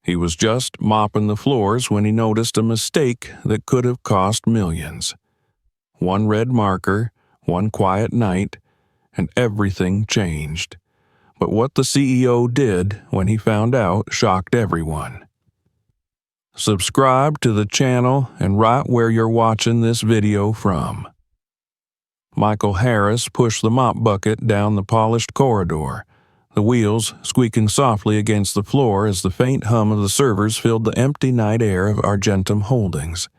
He was just mopping the floors when he noticed a mistake that could have cost millions. One red marker, one quiet night, and everything changed. But what the CEO did when he found out shocked everyone. Subscribe to the channel and right where you're watching this video from. Michael Harris pushed the mop bucket down the polished corridor, the wheels squeaking softly against the floor as the faint hum of the servers filled the empty night air of Argentum Holdings.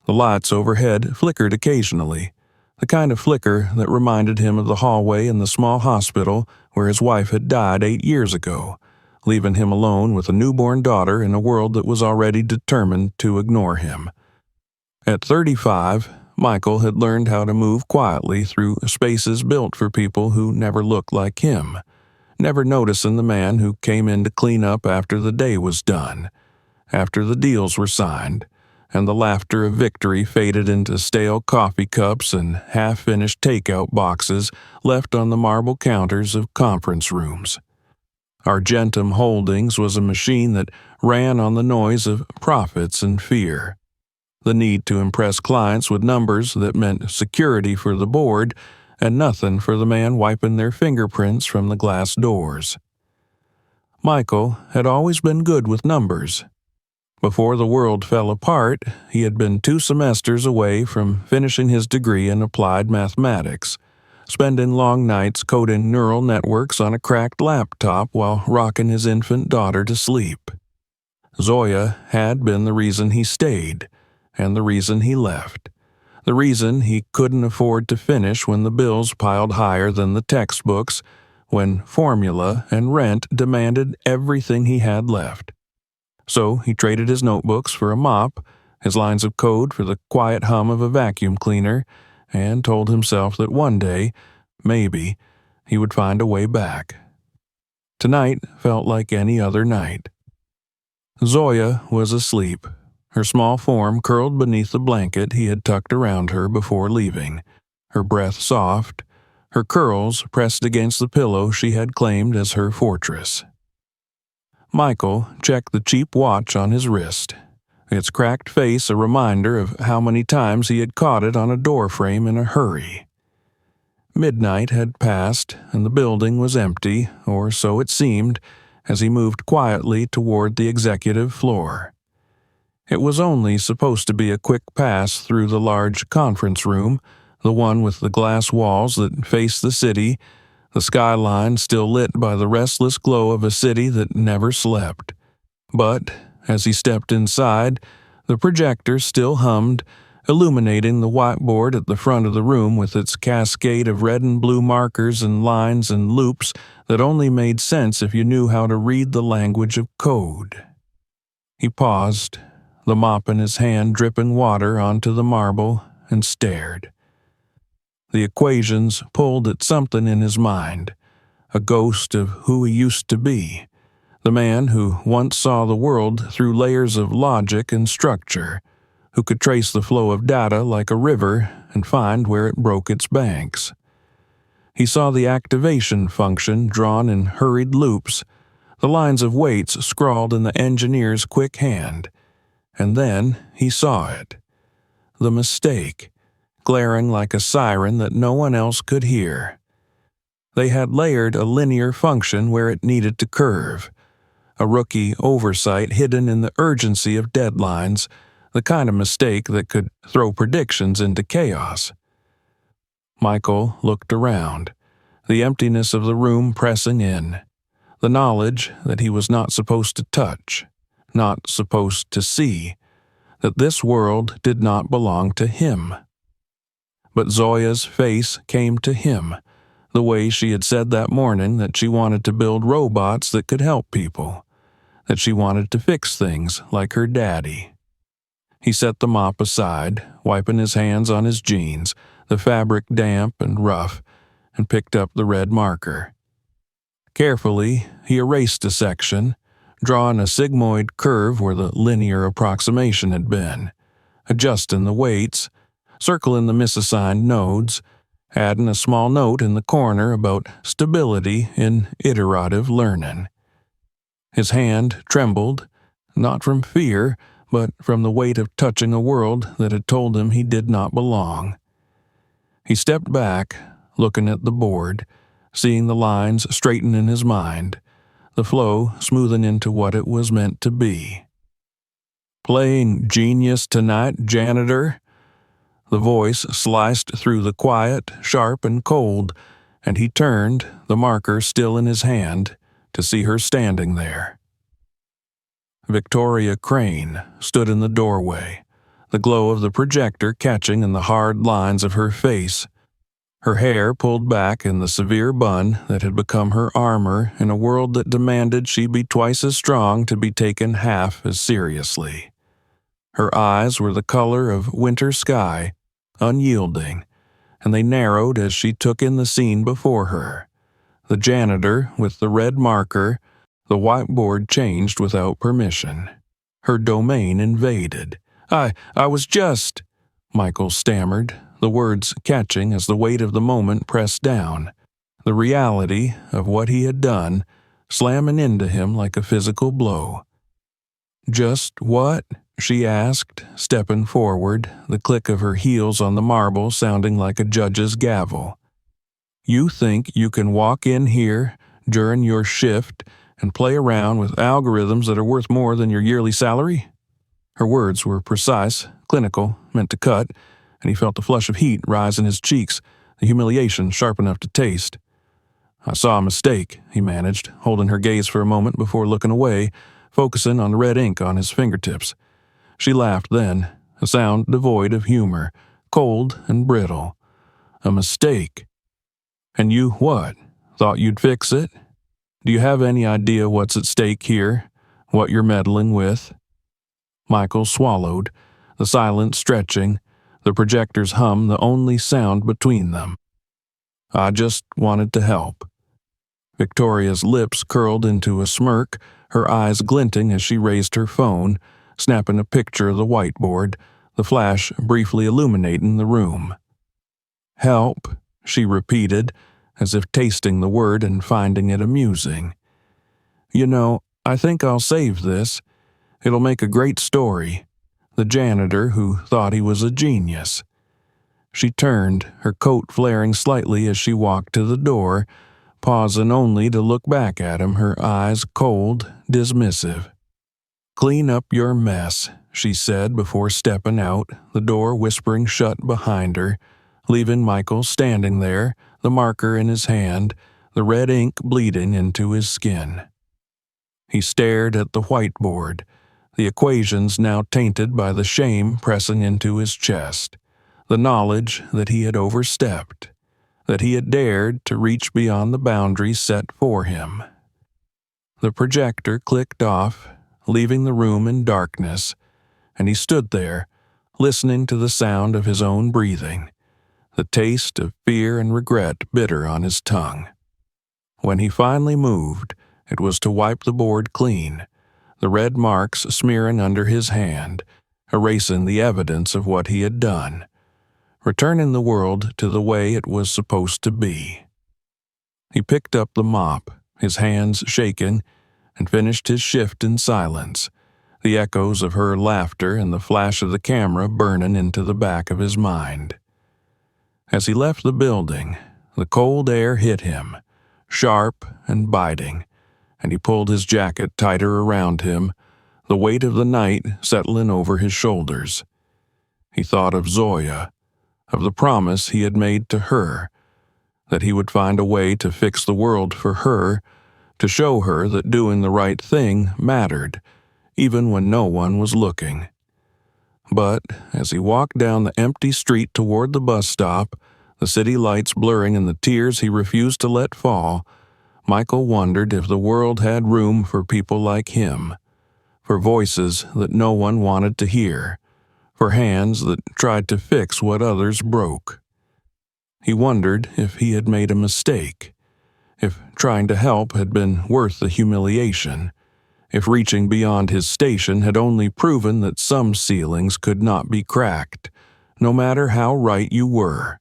The lights overhead flickered occasionally, the kind of flicker that reminded him of the hallway in the small hospital where his wife had died 8 years ago, leaving him alone with a newborn daughter in a world that was already determined to ignore him. At 35, Michael had learned how to move quietly through spaces built for people who never looked like him, never noticing the man who came in to clean up after the day was done, after the deals were signed, and the laughter of victory faded into stale coffee cups and half-finished takeout boxes left on the marble counters of conference rooms. Argentum Holdings was a machine that ran on the noise of profits and fear. The need to impress clients with numbers that meant security for the board and nothing for the man wiping their fingerprints from the glass doors. Michael had always been good with numbers. Before the world fell apart, he had been 2 semesters away from finishing his degree in applied mathematics, spending long nights coding neural networks on a cracked laptop while rocking his infant daughter to sleep. Zoya had been the reason he stayed, and the reason he left, the reason he couldn't afford to finish when the bills piled higher than the textbooks, when formula and rent demanded everything he had left. So he traded his notebooks for a mop, his lines of code for the quiet hum of a vacuum cleaner, and told himself that one day, maybe, he would find a way back. Tonight felt like any other night. Zoya was asleep, her small form curled beneath the blanket he had tucked around her before leaving, her breath soft, her curls pressed against the pillow she had claimed as her fortress. Michael checked the cheap watch on his wrist, its cracked face a reminder of how many times he had caught it on a doorframe in a hurry. Midnight had passed, and the building was empty, or so it seemed, as he moved quietly toward the executive floor. It was only supposed to be a quick pass through the large conference room, the one with the glass walls that faced the city, the skyline still lit by the restless glow of a city that never slept. But, as he stepped inside, the projector still hummed, illuminating the whiteboard at the front of the room with its cascade of red and blue markers and lines and loops that only made sense if you knew how to read the language of code. He paused, the mop in his hand dripping water onto the marble, and stared. The equations pulled at something in his mind, a ghost of who he used to be, the man who once saw the world through layers of logic and structure, who could trace the flow of data like a river and find where it broke its banks. He saw the activation function drawn in hurried loops, the lines of weights scrawled in the engineer's quick hand. And then he saw it. The mistake, glaring like a siren that no one else could hear. They had layered a linear function where it needed to curve, a rookie oversight hidden in the urgency of deadlines, the kind of mistake that could throw predictions into chaos. Michael looked around, the emptiness of the room pressing in, the knowledge that he was not supposed to touch, not supposed to see, that this world did not belong to him. But Zoya's face came to him, the way she had said that morning that she wanted to build robots that could help people, that she wanted to fix things like her daddy. He set the mop aside, wiping his hands on his jeans, the fabric damp and rough, and picked up the red marker. Carefully, he erased a section, drawing a sigmoid curve where the linear approximation had been, adjusting the weights, circling the misassigned nodes, adding a small note in the corner about stability in iterative learning. His hand trembled, not from fear, but from the weight of touching a world that had told him he did not belong. He stepped back, looking at the board, seeing the lines straighten in his mind, the flow smoothing into what it was meant to be. "Playing genius tonight, janitor?" The voice sliced through the quiet, sharp and cold, and he turned, the marker still in his hand, to see her standing there. Victoria Crane stood in the doorway, the glow of the projector catching in the hard lines of her face, her hair pulled back in the severe bun that had become her armor in a world that demanded she be twice as strong to be taken half as seriously. Her eyes were the color of winter sky, unyielding, and they narrowed as she took in the scene before her. The janitor with the red marker, the whiteboard changed without permission. Her domain invaded. I was just," Michael stammered, the words catching as the weight of the moment pressed down, the reality of what he had done slamming into him like a physical blow. "Just what?" she asked, stepping forward, the click of her heels on the marble sounding like a judge's gavel. "You think you can walk in here during your shift and play around with algorithms that are worth more than your yearly salary?" Her words were precise, clinical, meant to cut, and he felt the flush of heat rise in his cheeks, the humiliation sharp enough to taste. "I saw a mistake," he managed, holding her gaze for a moment before looking away, focusing on the red ink on his fingertips. She laughed then, a sound devoid of humor, cold and brittle. "A mistake? And you what? Thought you'd fix it? Do you have any idea what's at stake here? What you're meddling with?" Michael swallowed, the silence stretching, the projector's hum the only sound between them. "I just wanted to help." Victoria's lips curled into a smirk, her eyes glinting as she raised her phone, snapping a picture of the whiteboard, the flash briefly illuminating the room. "Help," she repeated, as if tasting the word and finding it amusing. "You know, I think I'll save this. It'll make a great story. The janitor who thought he was a genius." She turned, her coat flaring slightly as she walked to the door, pausing only to look back at him, her eyes cold, dismissive. "Clean up your mess," she said before stepping out, the door whispering shut behind her, leaving Michael standing there, the marker in his hand, the red ink bleeding into his skin. He stared at the whiteboard, the equations now tainted by the shame pressing into his chest, the knowledge that he had overstepped, that he had dared to reach beyond the boundaries set for him. The projector clicked off, leaving the room in darkness, and he stood there, listening to the sound of his own breathing, the taste of fear and regret bitter on his tongue. When he finally moved, it was to wipe the board clean, the red marks smearing under his hand, erasing the evidence of what he had done, returning the world to the way it was supposed to be. He picked up the mop, his hands shaking, and finished his shift in silence, the echoes of her laughter and the flash of the camera burning into the back of his mind. As he left the building, the cold air hit him, sharp and biting, and he pulled his jacket tighter around him, the weight of the night settling over his shoulders. He thought of Zoya, of the promise he had made to her, that he would find a way to fix the world for her, to show her that doing the right thing mattered, even when no one was looking. But as he walked down the empty street toward the bus stop, the city lights blurring in the tears he refused to let fall, Michael wondered if the world had room for people like him, for voices that no one wanted to hear, for hands that tried to fix what others broke. He wondered if he had made a mistake, if trying to help had been worth the humiliation, if reaching beyond his station had only proven that some ceilings could not be cracked, no matter how right you were.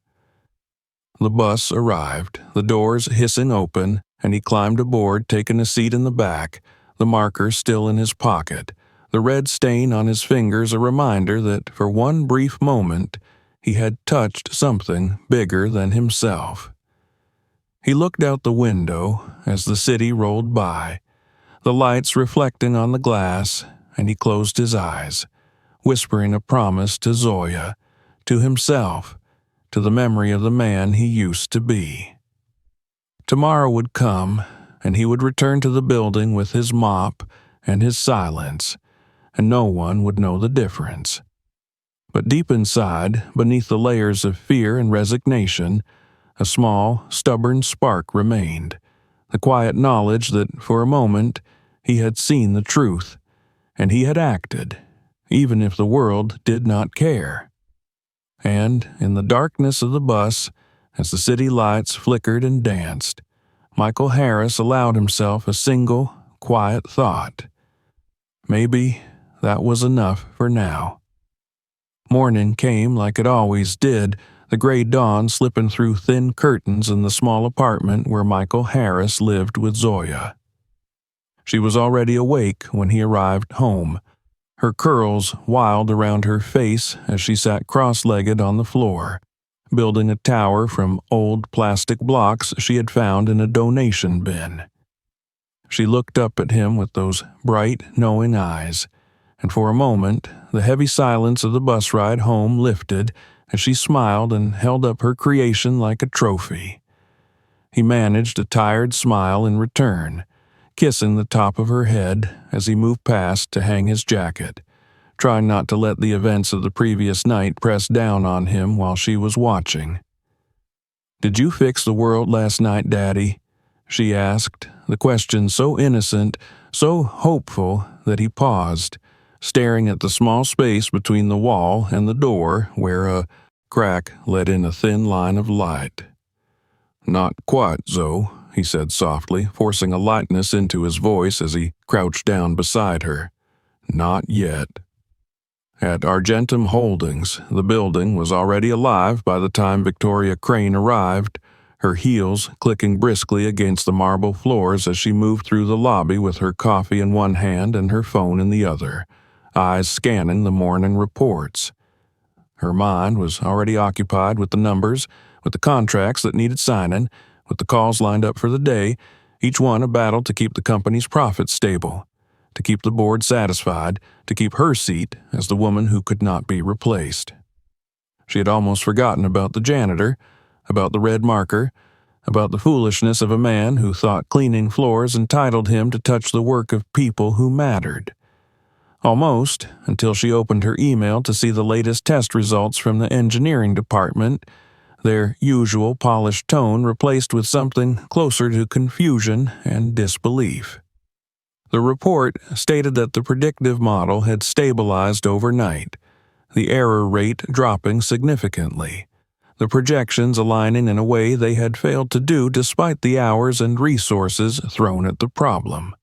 The bus arrived, the doors hissing open, and he climbed aboard, taking a seat in the back, the marker still in his pocket, the red stain on his fingers a reminder that for one brief moment he had touched something bigger than himself. He looked out the window as the city rolled by, the lights reflecting on the glass, and he closed his eyes, whispering a promise to Zoya, to himself, to the memory of the man he used to be. Tomorrow would come, and he would return to the building with his mop and his silence, and no one would know the difference. But deep inside, beneath the layers of fear and resignation, a small, stubborn spark remained, the quiet knowledge that, for a moment, he had seen the truth, and he had acted, even if the world did not care. And, in the darkness of the bus, as the city lights flickered and danced, Michael Harris allowed himself a single, quiet thought. Maybe that was enough for now. Morning came like it always did, the gray dawn slipping through thin curtains in the small apartment where Michael Harris lived with Zoya. She was already awake when he arrived home, her curls wild around her face as she sat cross-legged on the floor, building a tower from old plastic blocks she had found in a donation bin. She looked up at him with those bright, knowing eyes, and for a moment the heavy silence of the bus ride home lifted as she smiled and held up her creation like a trophy. He managed a tired smile in return, kissing the top of her head as he moved past to hang his jacket, trying not to let the events of the previous night press down on him while she was watching. "Did you fix the world last night, Daddy?" she asked, the question so innocent, so hopeful that he paused, staring at the small space between the wall and the door where a crack let in a thin line of light. "Not quite, Zoe," he said softly, forcing a lightness into his voice as he crouched down beside her. "Not yet." At Argentum Holdings, the building was already alive by the time Victoria Crane arrived, her heels clicking briskly against the marble floors as she moved through the lobby with her coffee in one hand and her phone in the other, eyes scanning the morning reports. Her mind was already occupied with the numbers, with the contracts that needed signing, with the calls lined up for the day, each one a battle to keep the company's profits stable, to keep the board satisfied, to keep her seat as the woman who could not be replaced. She had almost forgotten about the janitor, about the red marker, about the foolishness of a man who thought cleaning floors entitled him to touch the work of people who mattered. Almost, until she opened her email to see the latest test results from the engineering department, their usual polished tone replaced with something closer to confusion and disbelief. The report stated that the predictive model had stabilized overnight, the error rate dropping significantly, the projections aligning in a way they had failed to do despite the hours and resources thrown at the problem.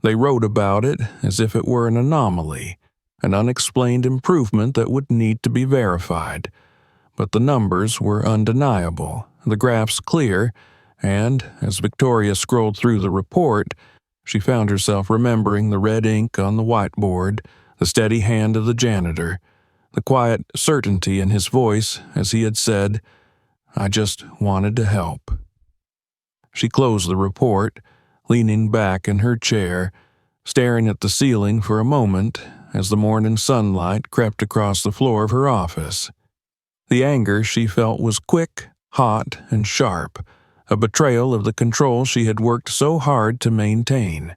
They wrote about it as if it were an anomaly, an unexplained improvement that would need to be verified. But the numbers were undeniable, the graphs clear, and, as Victoria scrolled through the report, she found herself remembering the red ink on the whiteboard, the steady hand of the janitor, the quiet certainty in his voice as he had said, "I just wanted to help." She closed the report, leaning back in her chair, staring at the ceiling for a moment as the morning sunlight crept across the floor of her office. The anger she felt was quick, hot, and sharp, a betrayal of the control she had worked so hard to maintain.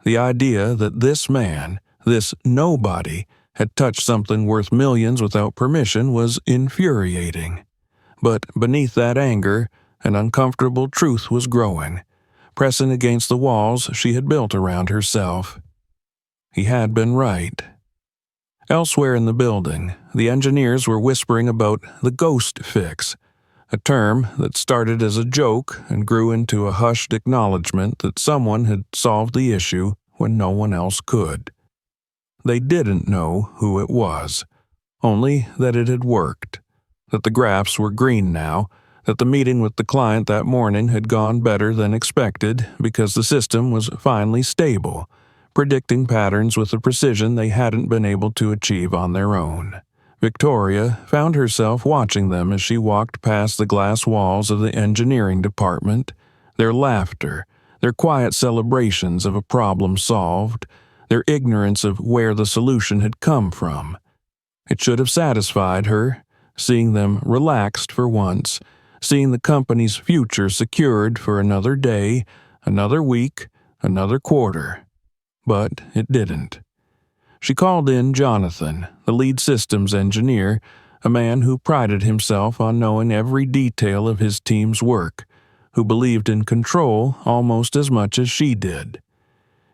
The idea that this man, this nobody, had touched something worth millions without permission was infuriating. But beneath that anger, an uncomfortable truth was growing, pressing against the walls she had built around herself. He had been right. Elsewhere in the building, the engineers were whispering about the ghost fix, a term that started as a joke and grew into a hushed acknowledgement that someone had solved the issue when no one else could. They didn't know who it was, only that it had worked, that the graphs were green now, that the meeting with the client that morning had gone better than expected because the system was finally stable, predicting patterns with a precision they hadn't been able to achieve on their own. Victoria found herself watching them as she walked past the glass walls of the engineering department, their laughter, their quiet celebrations of a problem solved, their ignorance of where the solution had come from. It should have satisfied her, seeing them relaxed for once, seeing the company's future secured for another day, another week, another quarter. But it didn't. She called in Jonathan, the lead systems engineer, a man who prided himself on knowing every detail of his team's work, who believed in control almost as much as she did.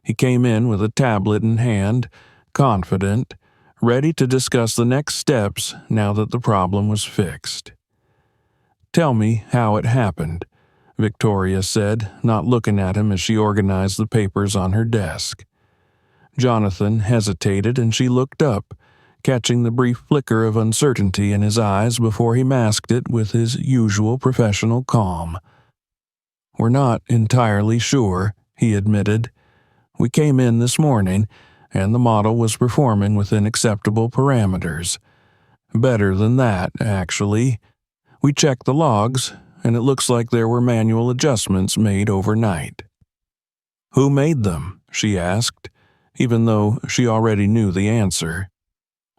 He came in with a tablet in hand, confident, ready to discuss the next steps now that the problem was fixed. "Tell me how it happened," Victoria said, not looking at him as she organized the papers on her desk. Jonathan hesitated, and she looked up, catching the brief flicker of uncertainty in his eyes before he masked it with his usual professional calm. "We're not entirely sure," he admitted. "We came in this morning, and the model was performing within acceptable parameters. Better than that, actually. We checked the logs, and it looks like there were manual adjustments made overnight." "Who made them?" she asked, even though she already knew the answer.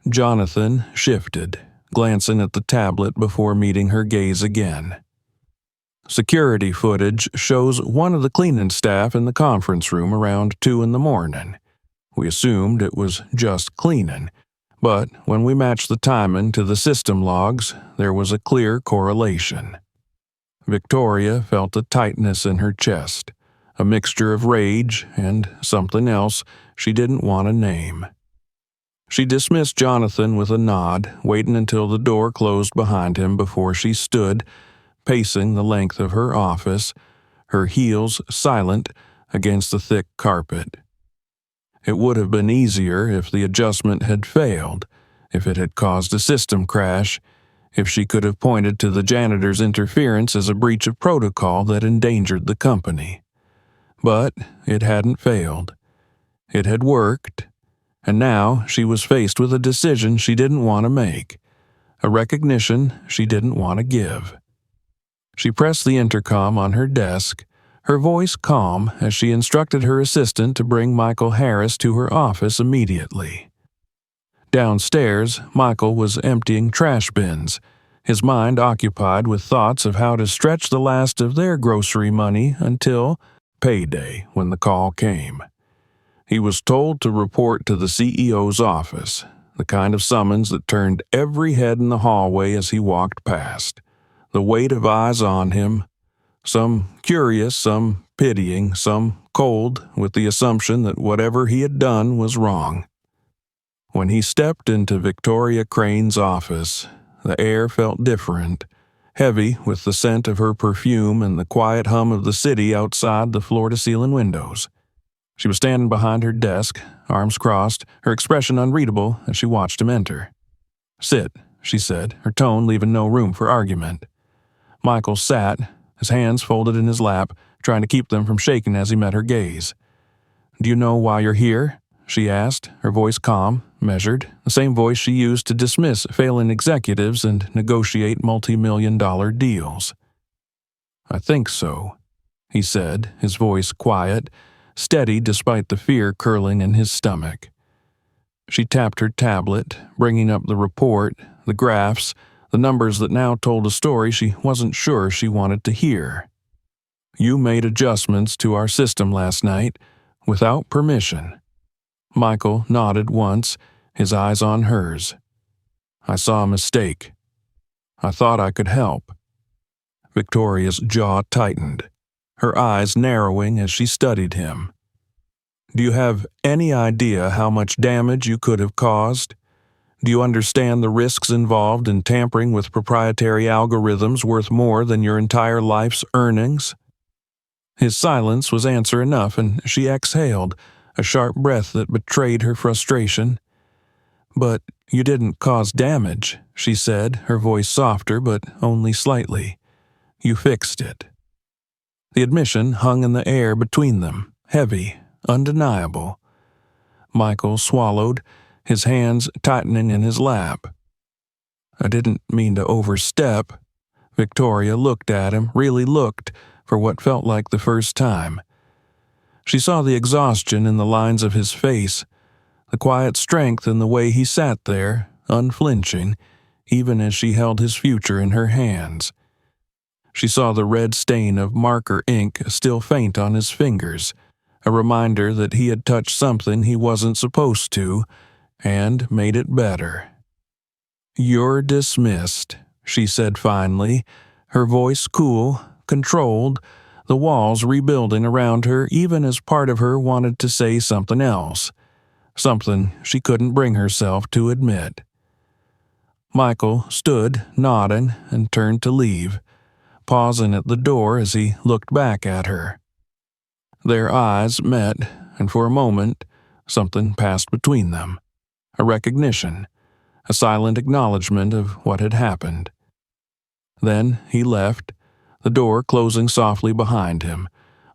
Jonathan shifted, glancing at the tablet before meeting her gaze again. "Security footage shows one of the cleaning staff in the conference room around 2 in the morning. We assumed it was just cleaning, but when we matched the timing to the system logs, there was a clear correlation." Victoria felt a tightness in her chest, a mixture of rage and something else she didn't want to name. She dismissed Jonathan with a nod, waiting until the door closed behind him before she stood, pacing the length of her office, her heels silent against the thick carpet. It would have been easier if the adjustment had failed, if it had caused a system crash, if she could have pointed to the janitor's interference as a breach of protocol that endangered the company. But it hadn't failed. It had worked, and now she was faced with a decision she didn't want to make, a recognition she didn't want to give. She pressed the intercom on her desk, her voice calm as she instructed her assistant to bring Michael Harris to her office immediately. Downstairs, Michael was emptying trash bins, his mind occupied with thoughts of how to stretch the last of their grocery money until payday when the call came. He was told to report to the CEO's office, the kind of summons that turned every head in the hallway as he walked past, the weight of eyes on him, some curious, some pitying, some cold, with the assumption that whatever he had done was wrong. When he stepped into Victoria Crane's office, the air felt different, heavy with the scent of her perfume and the quiet hum of the city outside the floor-to-ceiling windows. She was standing behind her desk, arms crossed, her expression unreadable as she watched him enter. "Sit," she said, her tone leaving no room for argument. Michael sat, his hands folded in his lap, trying to keep them from shaking as he met her gaze. "Do you know why you're here?" she asked, her voice calm, measured, the same voice she used to dismiss failing executives and negotiate multi-million-dollar deals. "I think so," he said, his voice quiet, steady despite the fear curling in his stomach. She tapped her tablet, bringing up the report, the graphs, the numbers that now told a story she wasn't sure she wanted to hear. "You made adjustments to our system last night, without permission." Michael nodded once, his eyes on hers. "I saw a mistake. I thought I could help." Victoria's jaw tightened, her eyes narrowing as she studied him. "Do you have any idea how much damage you could have caused? Do you understand the risks involved in tampering with proprietary algorithms worth more than your entire life's earnings?" His silence was answer enough, and she exhaled, a sharp breath that betrayed her frustration. "But you didn't cause damage," she said, her voice softer but only slightly. "You fixed it." The admission hung in the air between them, heavy, undeniable. Michael swallowed, his hands tightening in his lap. "I didn't mean to overstep." Victoria looked at him, really looked, for what felt like the first time. She saw the exhaustion in the lines of his face, the quiet strength in the way he sat there, unflinching, even as she held his future in her hands. She saw the red stain of marker ink still faint on his fingers, a reminder that he had touched something he wasn't supposed to, and made it better. "You're dismissed," she said finally, her voice cool, controlled, the walls rebuilding around her even as part of her wanted to say something else, something she couldn't bring herself to admit. Michael stood, nodding, and turned to leave, pausing at the door as he looked back at her. Their eyes met, and for a moment, something passed between them. A recognition, a silent acknowledgement of what had happened. Then he left, the door closing softly behind him,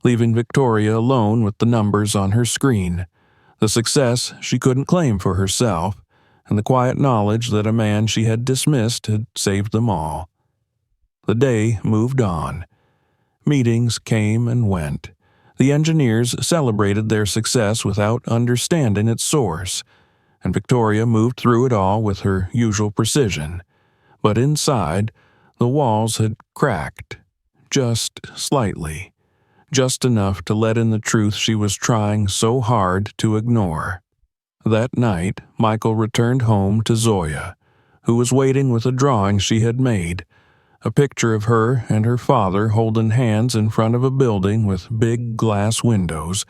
leaving Victoria alone with the numbers on her screen, the success she couldn't claim for herself, and the quiet knowledge that a man she had dismissed had saved them all. The day moved on. Meetings came and went. The engineers celebrated their success without understanding its source, and Victoria moved through it all with her usual precision. But inside, the walls had cracked, just slightly, just enough to let in the truth she was trying so hard to ignore. That night, Michael returned home to Zoya, who was waiting with a drawing she had made, a picture of her and her father holding hands in front of a building with big glass windows,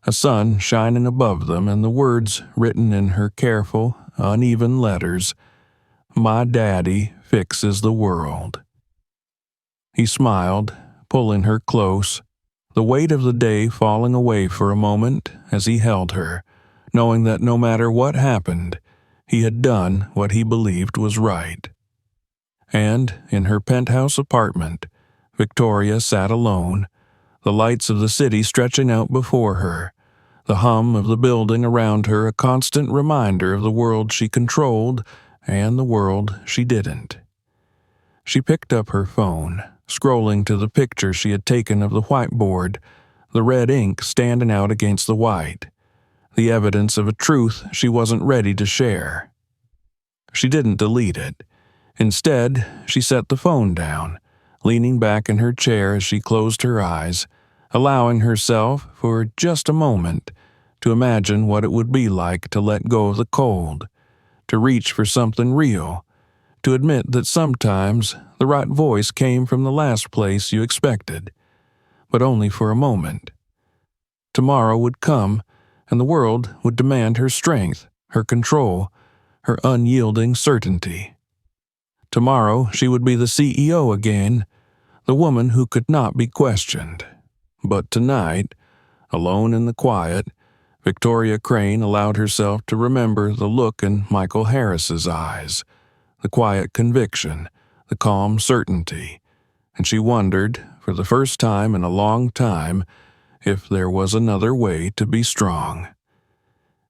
a sun shining above them, and the words written in her careful, uneven letters, "My daddy fixes the world." He smiled, pulling her close, the weight of the day falling away for a moment as he held her, knowing that no matter what happened, he had done what he believed was right. And in her penthouse apartment, Victoria sat alone, the lights of the city stretching out before her, the hum of the building around her a constant reminder of the world she controlled and the world she didn't. She picked up her phone, scrolling to the picture she had taken of the whiteboard, the red ink standing out against the white, the evidence of a truth she wasn't ready to share. She didn't delete it. Instead, she set the phone down, leaning back in her chair as she closed her eyes, allowing herself, for just a moment, to imagine what it would be like to let go of the cold, to reach for something real, to admit that sometimes the right voice came from the last place you expected, but only for a moment. Tomorrow would come, and the world would demand her strength, her control, her unyielding certainty. Tomorrow she would be the CEO again, the woman who could not be questioned. But tonight, alone in the quiet, Victoria Crane allowed herself to remember the look in Michael Harris's eyes, the quiet conviction, the calm certainty, and she wondered, for the first time in a long time, if there was another way to be strong.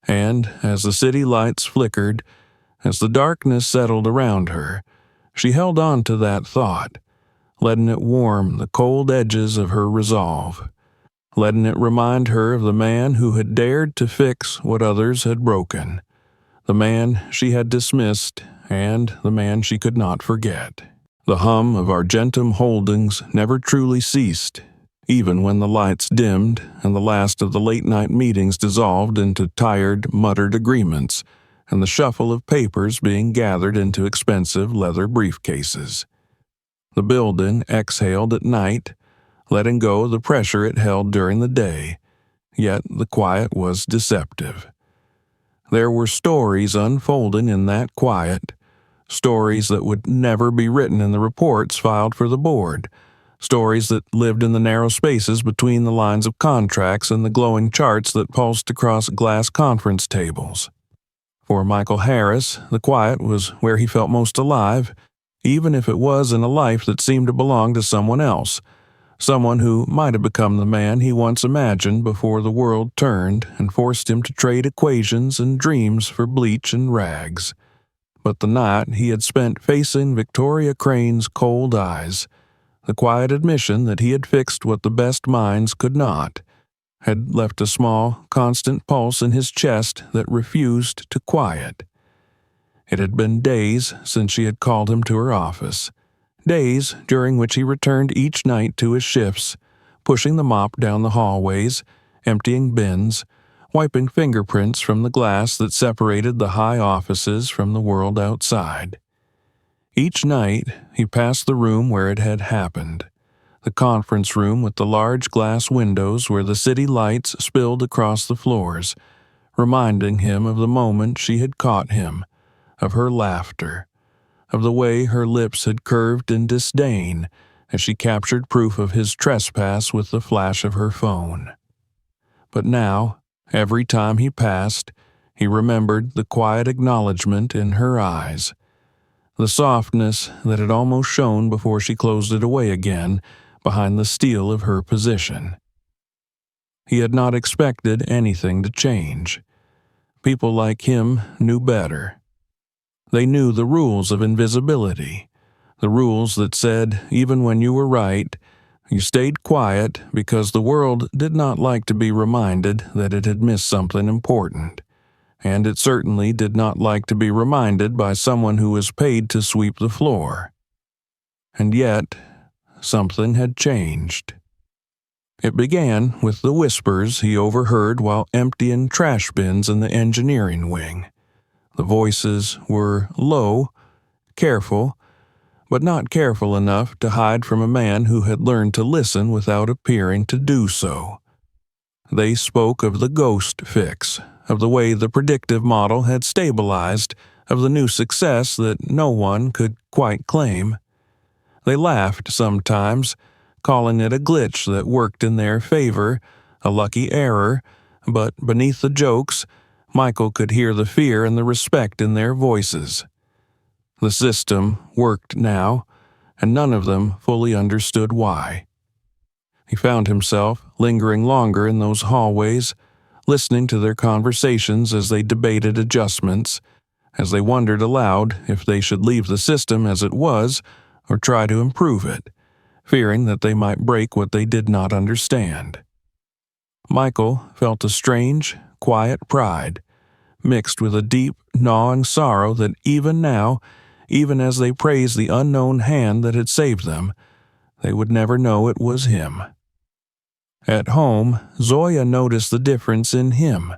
And as the city lights flickered, as the darkness settled around her, she held on to that thought, letting it warm the cold edges of her resolve, letting it remind her of the man who had dared to fix what others had broken, the man she had dismissed, and the man she could not forget. The hum of Argentum Holdings never truly ceased, even when the lights dimmed and the last of the late-night meetings dissolved into tired, muttered agreements, and the shuffle of papers being gathered into expensive leather briefcases. The building exhaled at night, letting go of the pressure it held during the day, yet the quiet was deceptive. There were stories unfolding in that quiet, stories that would never be written in the reports filed for the board, stories that lived in the narrow spaces between the lines of contracts and the glowing charts that pulsed across glass conference tables. For Michael Harris, the quiet was where he felt most alive, even if it was in a life that seemed to belong to someone else, Someone who might have become the man he once imagined before the world turned and forced him to trade equations and dreams for bleach and rags. But the night he had spent facing Victoria Crane's cold eyes, the quiet admission that he had fixed what the best minds could not, had left a small, constant pulse in his chest that refused to quiet. It had been days since she had called him to her office, days during which he returned each night to his shifts, pushing the mop down the hallways, emptying bins, wiping fingerprints from the glass that separated the high offices from the world outside. Each night he passed the room where it had happened, the conference room with the large glass windows where the city lights spilled across the floors, reminding him of the moment she had caught him, of her laughter, of the way her lips had curved in disdain as she captured proof of his trespass with the flash of her phone. But now, every time he passed, he remembered the quiet acknowledgement in her eyes, the softness that had almost shone before she closed it away again behind the steel of her position. He had not expected anything to change. People like him knew better. They knew the rules of invisibility, the rules that said even when you were right, you stayed quiet because the world did not like to be reminded that it had missed something important, and it certainly did not like to be reminded by someone who was paid to sweep the floor. And yet, something had changed. It began with the whispers he overheard while emptying trash bins in the engineering wing. The voices were low, careful, but not careful enough to hide from a man who had learned to listen without appearing to do so. They spoke of the ghost fix, of the way the predictive model had stabilized, of the new success that no one could quite claim. They laughed sometimes, calling it a glitch that worked in their favor, a lucky error, but beneath the jokes, Michael could hear the fear and the respect in their voices. The system worked now, and none of them fully understood why. He found himself lingering longer in those hallways, listening to their conversations as they debated adjustments, as they wondered aloud if they should leave the system as it was or try to improve it, fearing that they might break what they did not understand. Michael felt a strange, quiet pride, mixed with a deep, gnawing sorrow that even now, even as they praised the unknown hand that had saved them, they would never know it was him. At home, Zoya noticed the difference in him.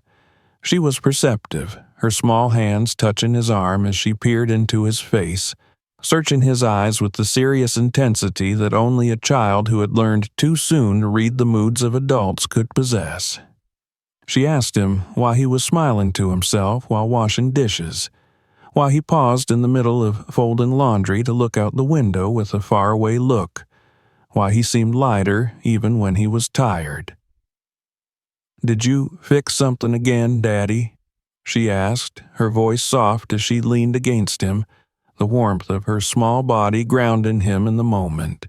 She was perceptive, her small hands touching his arm as she peered into his face, searching his eyes with the serious intensity that only a child who had learned too soon to read the moods of adults could possess. She asked him why he was smiling to himself while washing dishes, why he paused in the middle of folding laundry to look out the window with a faraway look, why he seemed lighter even when he was tired. "Did you fix something again, Daddy?" she asked, her voice soft as she leaned against him, the warmth of her small body grounding him in the moment.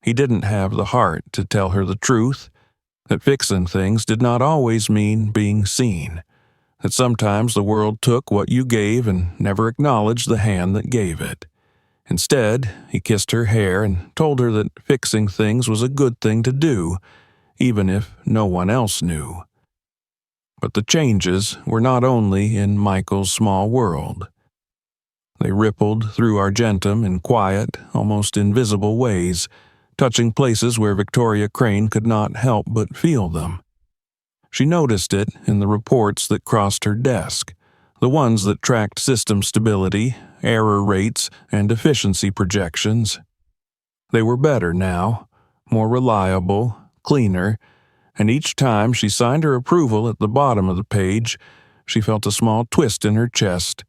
He didn't have the heart to tell her the truth, that fixing things did not always mean being seen, that sometimes the world took what you gave and never acknowledged the hand that gave it. Instead, he kissed her hair and told her that fixing things was a good thing to do, even if no one else knew. But the changes were not only in Michael's small world. They rippled through Argentum in quiet, almost invisible ways, touching places where Victoria Crane could not help but feel them. She noticed it in the reports that crossed her desk, the ones that tracked system stability, error rates, and efficiency projections. They were better now, more reliable, cleaner, and each time she signed her approval at the bottom of the page, she felt a small twist in her chest,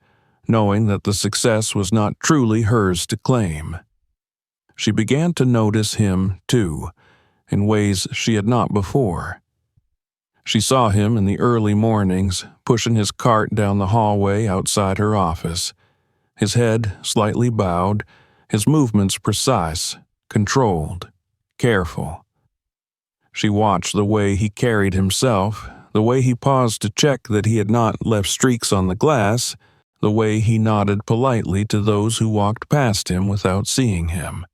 knowing that the success was not truly hers to claim. She began to notice him, too, in ways she had not before. She saw him in the early mornings, pushing his cart down the hallway outside her office, his head slightly bowed, his movements precise, controlled. careful. She watched the way he carried himself, the way he paused to check that he had not left streaks on the glass, the way he nodded politely to those who walked past him without seeing him.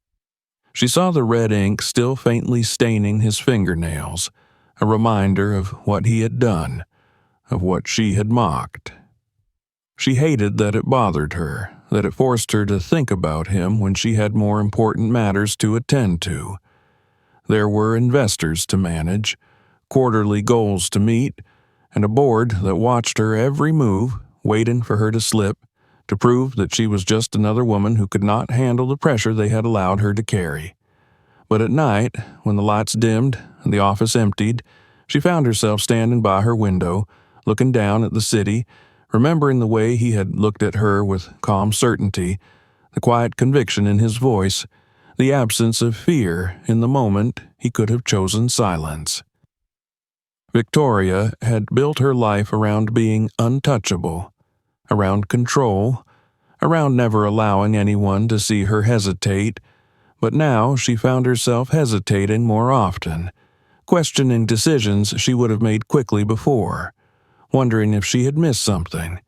She saw the red ink still faintly staining his fingernails, a reminder of what he had done, of what she had mocked. She hated that it bothered her, that it forced her to think about him when she had more important matters to attend to. There were investors to manage, quarterly goals to meet, and a board that watched her every move, waiting for her to slip, to prove that she was just another woman who could not handle the pressure they had allowed her to carry. But at night, when the lights dimmed and the office emptied, she found herself standing by her window, looking down at the city, remembering the way he had looked at her with calm certainty, the quiet conviction in his voice, the absence of fear in the moment he could have chosen silence. Victoria had built her life around being untouchable, around control, around never allowing anyone to see her hesitate, but now she found herself hesitating more often, questioning decisions she would have made quickly before, wondering if she had missed something,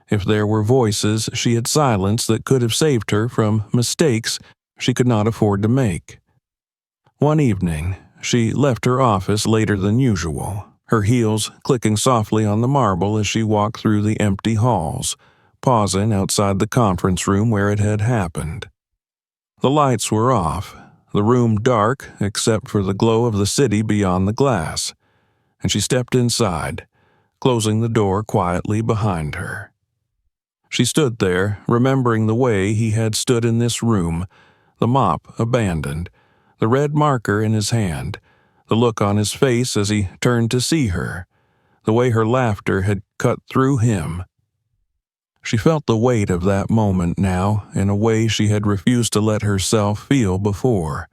if there were voices she had silenced that could have saved her from mistakes she could not afford to make. One evening, she left her office later than usual, her heels clicking softly on the marble as she walked through the empty halls, pausing outside the conference room where it had happened. The lights were off, the room dark except for the glow of the city beyond the glass, and she stepped inside, closing the door quietly behind her. She stood there, remembering the way he had stood in this room, the mop abandoned, the red marker in his hand, the look on his face as he turned to see her, the way her laughter had cut through him. She felt the weight of that moment now in a way she had refused to let herself feel before,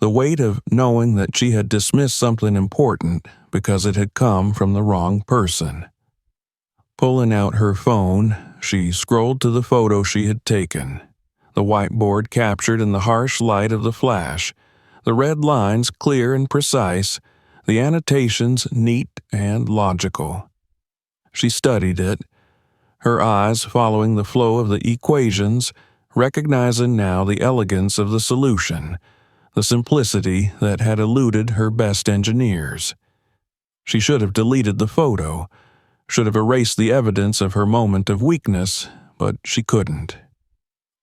the weight of knowing that she had dismissed something important because it had come from the wrong person. Pulling out her phone, she scrolled to the photo she had taken, the whiteboard captured in the harsh light of the flash, the red lines clear and precise, the annotations neat and logical. She studied it, her eyes following the flow of the equations, recognizing now the elegance of the solution, the simplicity that had eluded her best engineers. She should have deleted the photo, should have erased the evidence of her moment of weakness, but she couldn't.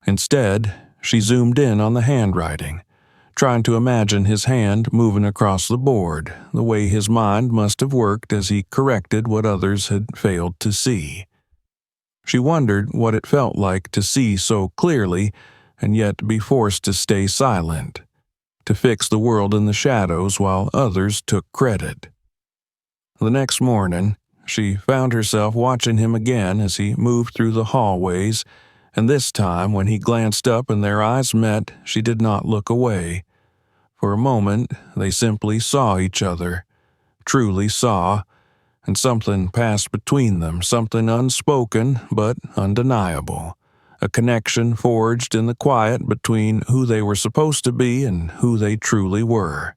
Instead, she zoomed in on the handwriting, trying to imagine his hand moving across the board, the way his mind must have worked as he corrected what others had failed to see. She wondered what it felt like to see so clearly and yet be forced to stay silent, to fix the world in the shadows while others took credit. The next morning, she found herself watching him again as he moved through the hallways, and this time when he glanced up and their eyes met, she did not look away. For a moment, they simply saw each other, truly saw, and something passed between them, something unspoken but undeniable, a connection forged in the quiet between who they were supposed to be and who they truly were.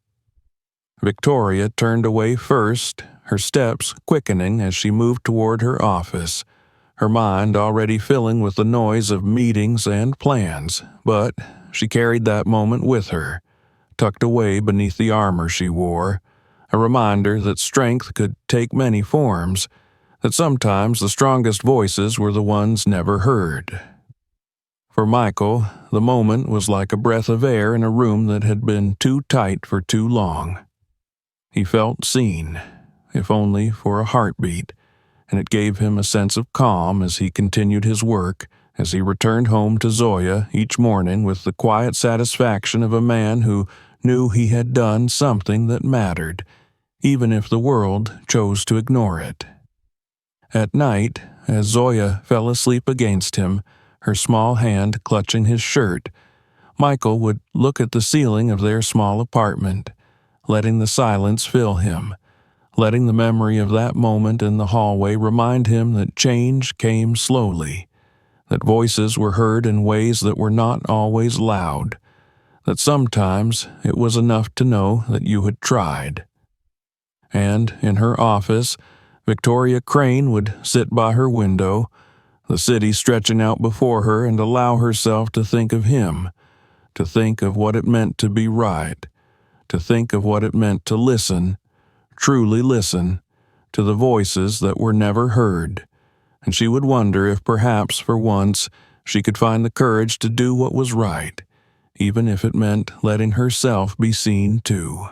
Victoria turned away first, her steps quickening as she moved toward her office, her mind already filling with the noise of meetings and plans, but she carried that moment with her, tucked away beneath the armor she wore, a reminder that strength could take many forms, that sometimes the strongest voices were the ones never heard. For Michael, the moment was like a breath of air in a room that had been too tight for too long. He felt seen, if only for a heartbeat, and it gave him a sense of calm as he continued his work, as he returned home to Zoya each morning with the quiet satisfaction of a man who knew he had done something that mattered, even if the world chose to ignore it. At night, as Zoya fell asleep against him, her small hand clutching his shirt, Michael would look at the ceiling of their small apartment, letting the silence fill him, letting the memory of that moment in the hallway remind him that change came slowly, that voices were heard in ways that were not always loud, that sometimes it was enough to know that you had tried. And in her office, Victoria Crane would sit by her window, the city stretching out before her, and allow herself to think of him, to think of what it meant to be right, to think of what it meant to listen, truly listen, to the voices that were never heard, and she would wonder if perhaps for once she could find the courage to do what was right, even if it meant letting herself be seen too.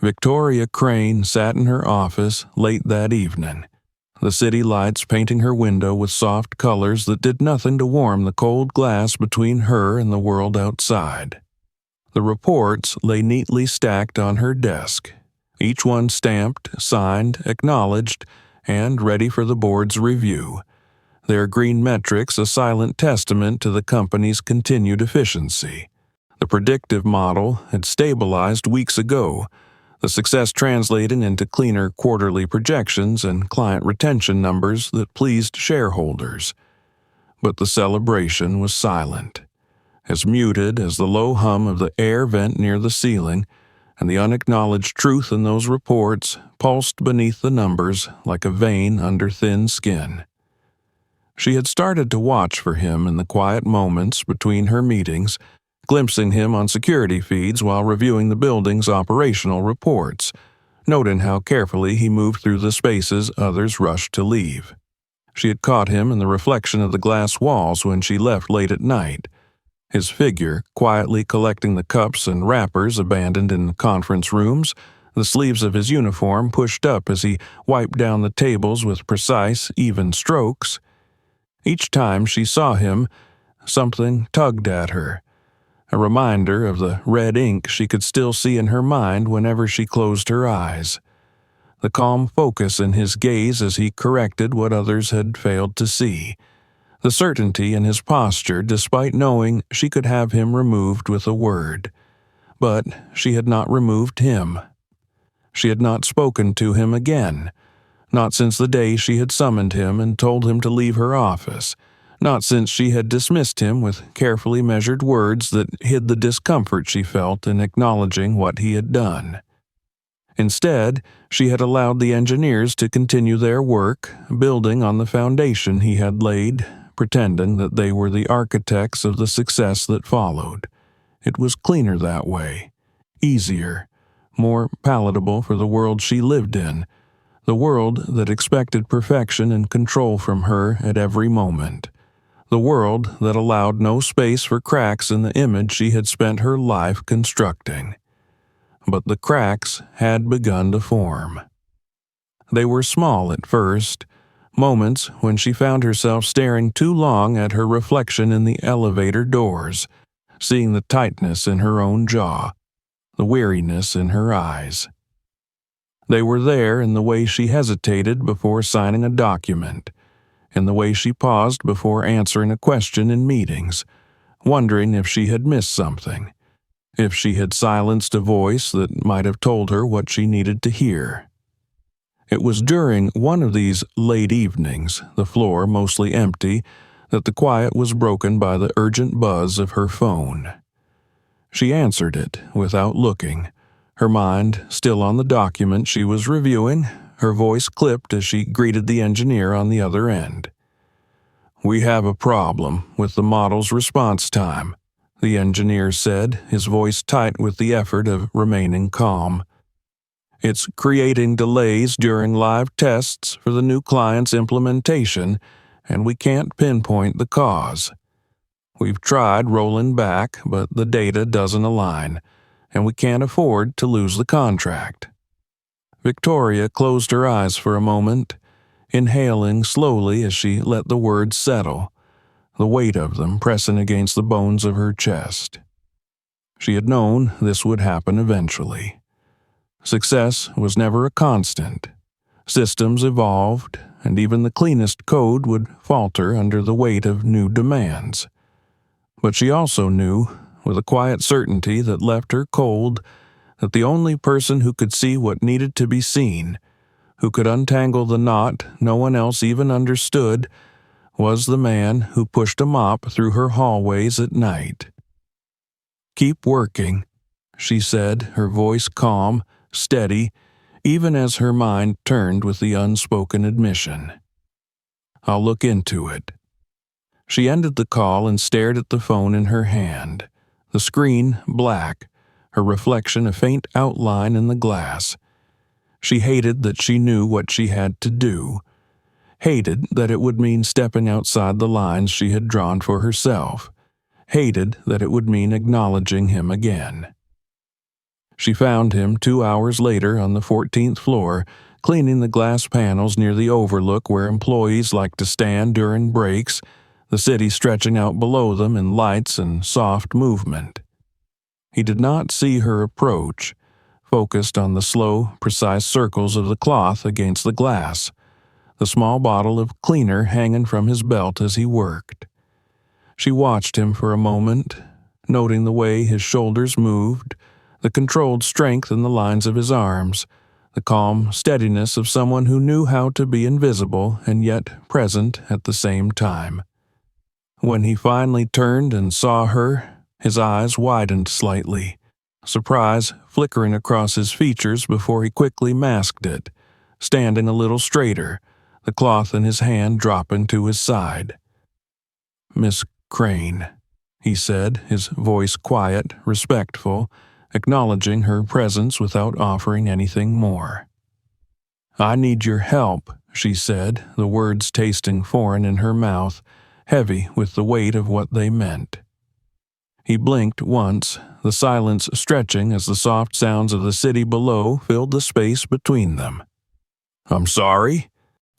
Victoria Crane sat in her office late that evening, the city lights painting her window with soft colors that did nothing to warm the cold glass between her and the world outside. The reports lay neatly stacked on her desk, each one stamped, signed, acknowledged, and ready for the board's review, their green metrics a silent testament to the company's continued efficiency. The predictive model had stabilized weeks ago, the success translating into cleaner quarterly projections and client retention numbers that pleased shareholders. But the celebration was silent, as muted as the low hum of the air vent near the ceiling, and the unacknowledged truth in those reports pulsed beneath the numbers like a vein under thin skin. She had started to watch for him in the quiet moments between her meetings, glimpsing him on security feeds while reviewing the building's operational reports, noting how carefully he moved through the spaces others rushed to leave. She had caught him in the reflection of the glass walls when she left late at night, his figure quietly collecting the cups and wrappers abandoned in the conference rooms, the sleeves of his uniform pushed up as he wiped down the tables with precise, even strokes. Each time she saw him, something tugged at her, a reminder of the red ink she could still see in her mind whenever she closed her eyes, the calm focus in his gaze as he corrected what others had failed to see, the certainty in his posture despite knowing she could have him removed with a word. But she had not removed him. She had not spoken to him again, not since the day she had summoned him and told him to leave her office, not since she had dismissed him with carefully measured words that hid the discomfort she felt in acknowledging what he had done. Instead, she had allowed the engineers to continue their work, building on the foundation he had laid, pretending that they were the architects of the success that followed. It was cleaner that way, easier, more palatable for the world she lived in, the world that expected perfection and control from her at every moment. The world that allowed no space for cracks in the image she had spent her life constructing. But the cracks had begun to form. They were small at first, moments when she found herself staring too long at her reflection in the elevator doors, seeing the tightness in her own jaw, the weariness in her eyes. They were there in the way she hesitated before signing a document, in the way she paused before answering a question in meetings, wondering if she had missed something, if she had silenced a voice that might have told her what she needed to hear. It was during one of these late evenings, the floor mostly empty, that the quiet was broken by the urgent buzz of her phone. She answered it without looking, her mind still on the document she was reviewing, her voice clipped as she greeted the engineer on the other end. "We have a problem with the model's response time," the engineer said, his voice tight with the effort of remaining calm. "It's creating delays during live tests for the new client's implementation, and we can't pinpoint the cause. We've tried rolling back, but the data doesn't align, and we can't afford to lose the contract." Victoria closed her eyes for a moment, inhaling slowly as she let the words settle, the weight of them pressing against the bones of her chest. She had known this would happen eventually. Success was never a constant. Systems evolved, and even the cleanest code would falter under the weight of new demands. But she also knew, with a quiet certainty that left her cold, that the only person who could see what needed to be seen, who could untangle the knot no one else even understood, was the man who pushed a mop through her hallways at night. "Keep working," she said, her voice calm, steady, even as her mind turned with the unspoken admission. "I'll look into it." She ended the call and stared at the phone in her hand, the screen black, her reflection a faint outline in the glass. She hated that she knew what she had to do, hated that it would mean stepping outside the lines she had drawn for herself, hated that it would mean acknowledging him again. She found him 2 hours later on the 14th floor, cleaning the glass panels near the overlook where employees like to stand during breaks, the city stretching out below them in lights and soft movement. He did not see her approach, focused on the slow, precise circles of the cloth against the glass, the small bottle of cleaner hanging from his belt as he worked. She watched him for a moment, noting the way his shoulders moved, the controlled strength in the lines of his arms, the calm steadiness of someone who knew how to be invisible and yet present at the same time. When he finally turned and saw her, his eyes widened slightly, surprise flickering across his features before he quickly masked it, standing a little straighter, the cloth in his hand dropping to his side. "Miss Crane," he said, his voice quiet, respectful, acknowledging her presence without offering anything more. "I need your help," she said, the words tasting foreign in her mouth, heavy with the weight of what they meant. He blinked once, the silence stretching as the soft sounds of the city below filled the space between them. "I'm sorry?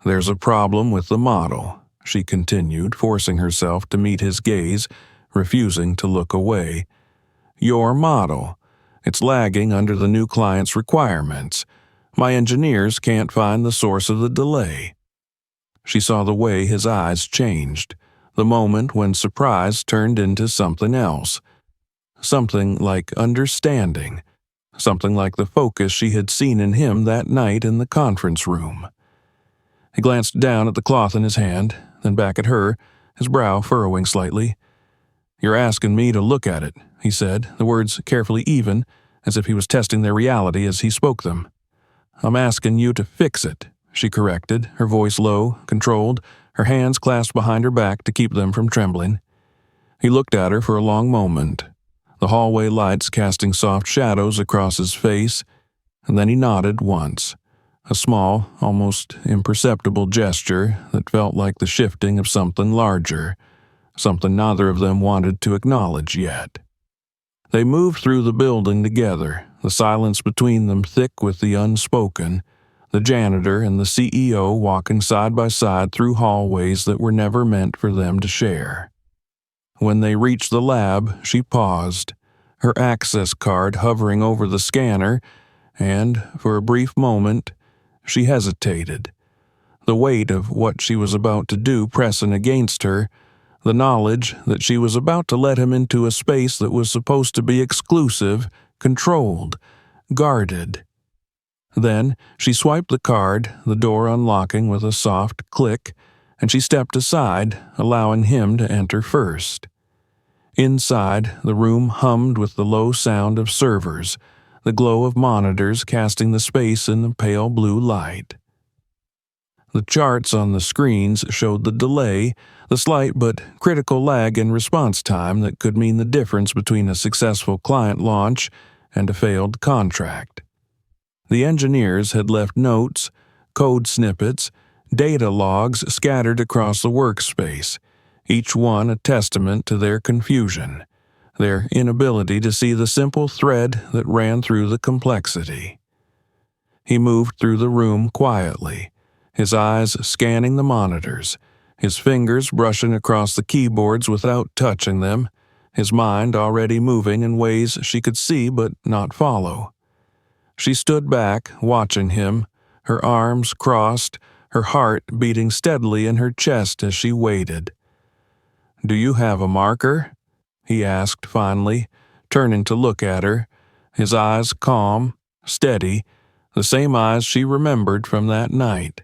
There's a problem with the model," she continued, forcing herself to meet his gaze, refusing to look away. "Your model. It's lagging under the new client's requirements. My engineers can't find the source of the delay." She saw the way his eyes changed, the moment when surprise turned into something else. Something like understanding, something like the focus she had seen in him that night in the conference room. He glanced down at the cloth in his hand, then back at her, his brow furrowing slightly. "You're asking me to look at it," he said, the words carefully even, as if he was testing their reality as he spoke them. "I'm asking you to fix it," she corrected, her voice low, controlled, her hands clasped behind her back to keep them from trembling. He looked at her for a long moment, the hallway lights casting soft shadows across his face, and then he nodded once, a small, almost imperceptible gesture that felt like the shifting of something larger, something neither of them wanted to acknowledge yet. They moved through the building together, the silence between them thick with the unspoken, the janitor and the CEO walking side by side through hallways that were never meant for them to share. When they reached the lab, she paused, her access card hovering over the scanner, and, for a brief moment, she hesitated. The weight of what she was about to do pressing against her, the knowledge that she was about to let him into a space that was supposed to be exclusive, controlled, guarded. Then she swiped the card, the door unlocking with a soft click, and she stepped aside, allowing him to enter first. Inside, the room hummed with the low sound of servers, the glow of monitors casting the space in the pale blue light. The charts on the screens showed the delay, the slight but critical lag in response time that could mean the difference between a successful client launch and a failed contract. The engineers had left notes, code snippets, data logs scattered across the workspace, each one a testament to their confusion, their inability to see the simple thread that ran through the complexity. He moved through the room quietly, his eyes scanning the monitors, his fingers brushing across the keyboards without touching them, his mind already moving in ways she could see but not follow. She stood back, watching him, her arms crossed, her heart beating steadily in her chest as she waited. "Do you have a marker?" he asked finally, turning to look at her, his eyes calm, steady, the same eyes she remembered from that night.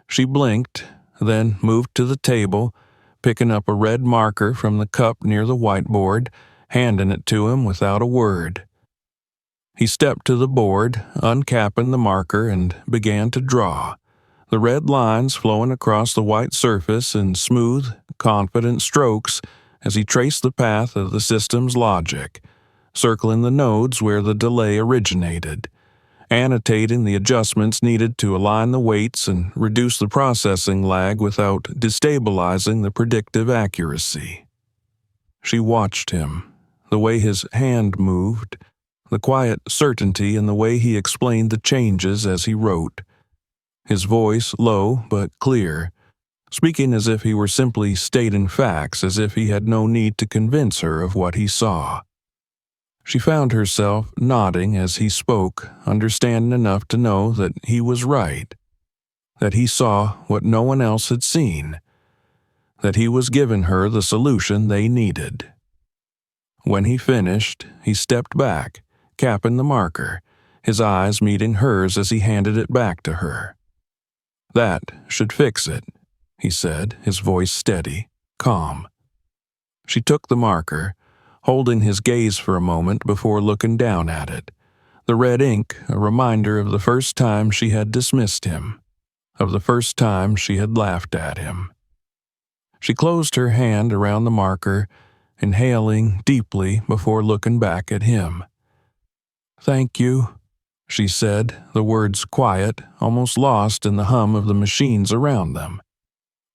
She blinked, then moved to the table, picking up a red marker from the cup near the whiteboard, handing it to him without a word. He stepped to the board, uncapping the marker, and began to draw, the red lines flowing across the white surface in smooth, confident strokes as he traced the path of the system's logic, circling the nodes where the delay originated, annotating the adjustments needed to align the weights and reduce the processing lag without destabilizing the predictive accuracy. She watched him, the way his hand moved, the quiet certainty in the way he explained the changes as he wrote, his voice low but clear, speaking as if he were simply stating facts, as if he had no need to convince her of what he saw. She found herself nodding as he spoke, understanding enough to know that he was right, that he saw what no one else had seen, that he was giving her the solution they needed. When he finished, he stepped back, capping the marker, his eyes meeting hers as he handed it back to her. "That should fix it," he said, his voice steady, calm. She took the marker, holding his gaze for a moment before looking down at it, the red ink a reminder of the first time she had dismissed him, of the first time she had laughed at him. She closed her hand around the marker, inhaling deeply before looking back at him. "Thank you," she said, the words quiet, almost lost in the hum of the machines around them.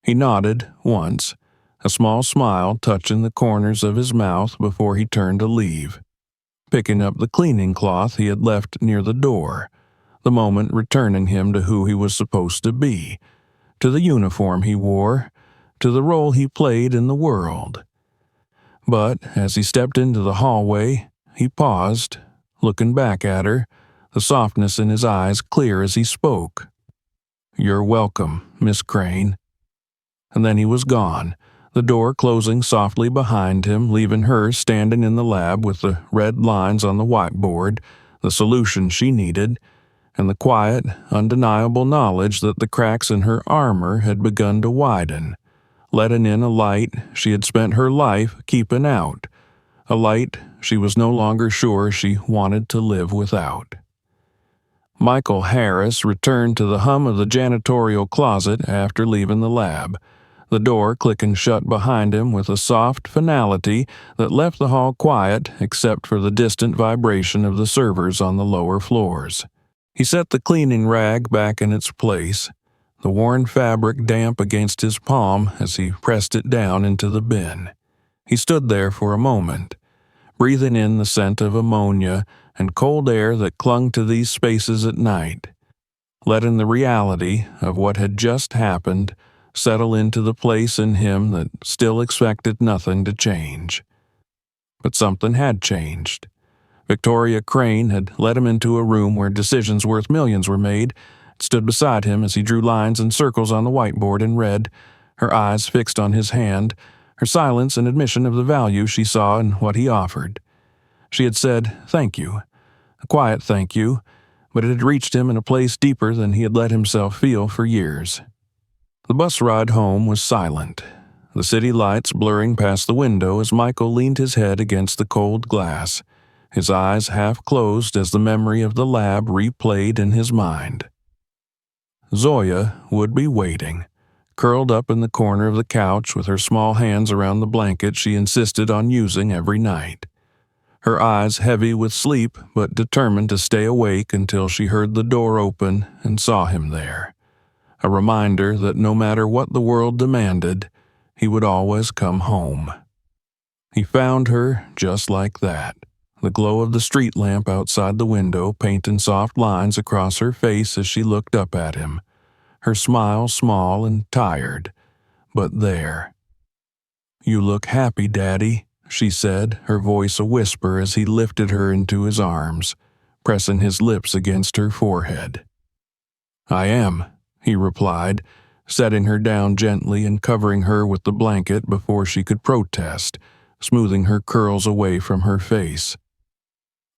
He nodded once, a small smile touching the corners of his mouth before he turned to leave, picking up the cleaning cloth he had left near the door, the moment returning him to who he was supposed to be, to the uniform he wore, to the role he played in the world. But as he stepped into the hallway, he paused, looking back at her, the softness in his eyes clear as he spoke. "You're welcome, Miss Crane." And then he was gone, the door closing softly behind him, leaving her standing in the lab with the red lines on the whiteboard, the solution she needed, and the quiet, undeniable knowledge that the cracks in her armor had begun to widen, letting in a light she had spent her life keeping out, a light she was no longer sure she wanted to live without. Michael Harris returned to the hum of the janitorial closet after leaving the lab, the door clicking shut behind him with a soft finality that left the hall quiet except for the distant vibration of the servers on the lower floors. He set the cleaning rag back in its place, the worn fabric damp against his palm as he pressed it down into the bin. He stood there for a moment, breathing in the scent of ammonia and cold air that clung to these spaces at night, letting the reality of what had just happened settle into the place in him that still expected nothing to change. But something had changed. Victoria Crane had led him into a room where decisions worth millions were made, stood beside him as he drew lines and circles on the whiteboard and read, her eyes fixed on his hand, her silence an admission of the value she saw in what he offered. She had said, "Thank you," a quiet thank you, but it had reached him in a place deeper than he had let himself feel for years. The bus ride home was silent, the city lights blurring past the window as Michael leaned his head against the cold glass, his eyes half closed as the memory of the lab replayed in his mind. Zoya would be waiting, curled up in the corner of the couch with her small hands around the blanket she insisted on using every night, her eyes heavy with sleep but determined to stay awake until she heard the door open and saw him there. A reminder that no matter what the world demanded, he would always come home. He found her just like that, the glow of the street lamp outside the window painting soft lines across her face as she looked up at him, her smile small and tired, but there. "You look happy, Daddy," she said, her voice a whisper as he lifted her into his arms, pressing his lips against her forehead. "I am," he replied, setting her down gently and covering her with the blanket before she could protest, smoothing her curls away from her face.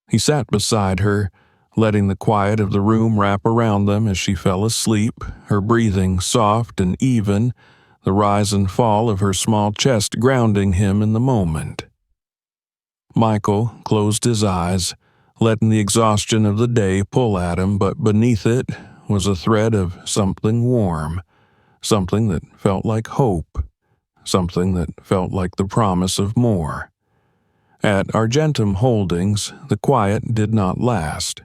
He sat beside her, letting the quiet of the room wrap around them as she fell asleep, her breathing soft and even, the rise and fall of her small chest grounding him in the moment. Michael closed his eyes, letting the exhaustion of the day pull at him, but beneath it was a thread of something warm, something that felt like hope, something that felt like the promise of more. At Argentum Holdings, the quiet did not last.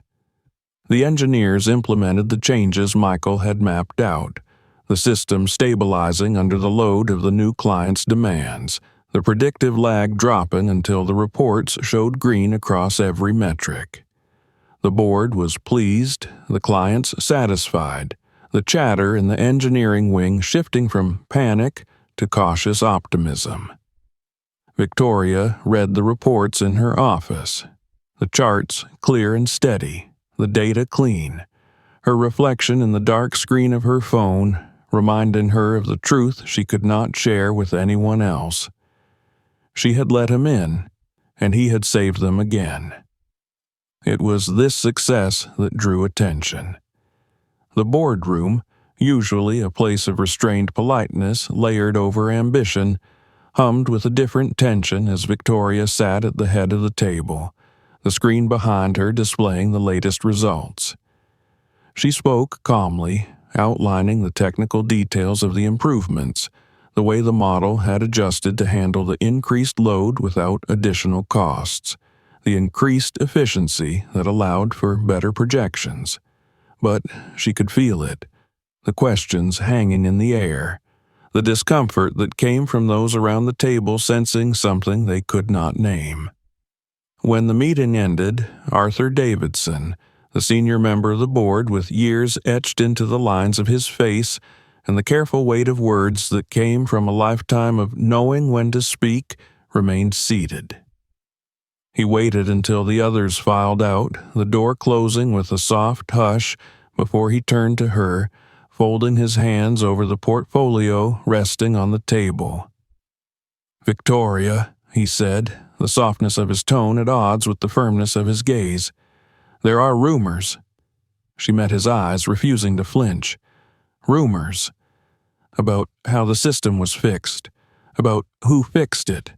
The engineers implemented the changes Michael had mapped out, the system stabilizing under the load of the new client's demands, the predictive lag dropping until the reports showed green across every metric. The board was pleased, the clients satisfied, the chatter in the engineering wing shifting from panic to cautious optimism. Victoria read the reports in her office, the charts clear and steady, the data clean, her reflection in the dark screen of her phone reminding her of the truth she could not share with anyone else. She had let him in, and he had saved them again. It was this success that drew attention. The boardroom, usually a place of restrained politeness layered over ambition, hummed with a different tension as Victoria sat at the head of the table, the screen behind her displaying the latest results. She spoke calmly, outlining the technical details of the improvements, the way the model had adjusted to handle the increased load without additional costs, the increased efficiency that allowed for better projections. But she could feel it, the questions hanging in the air, the discomfort that came from those around the table sensing something they could not name. When the meeting ended, Arthur Davidson, the senior member of the board with years etched into the lines of his face and the careful weight of words that came from a lifetime of knowing when to speak, remained seated. He waited until the others filed out, the door closing with a soft hush before he turned to her, folding his hands over the portfolio resting on the table. "Victoria," he said, the softness of his tone at odds with the firmness of his gaze. "There are rumors." She met his eyes, refusing to flinch. Rumors. About how the system was fixed. About who fixed it.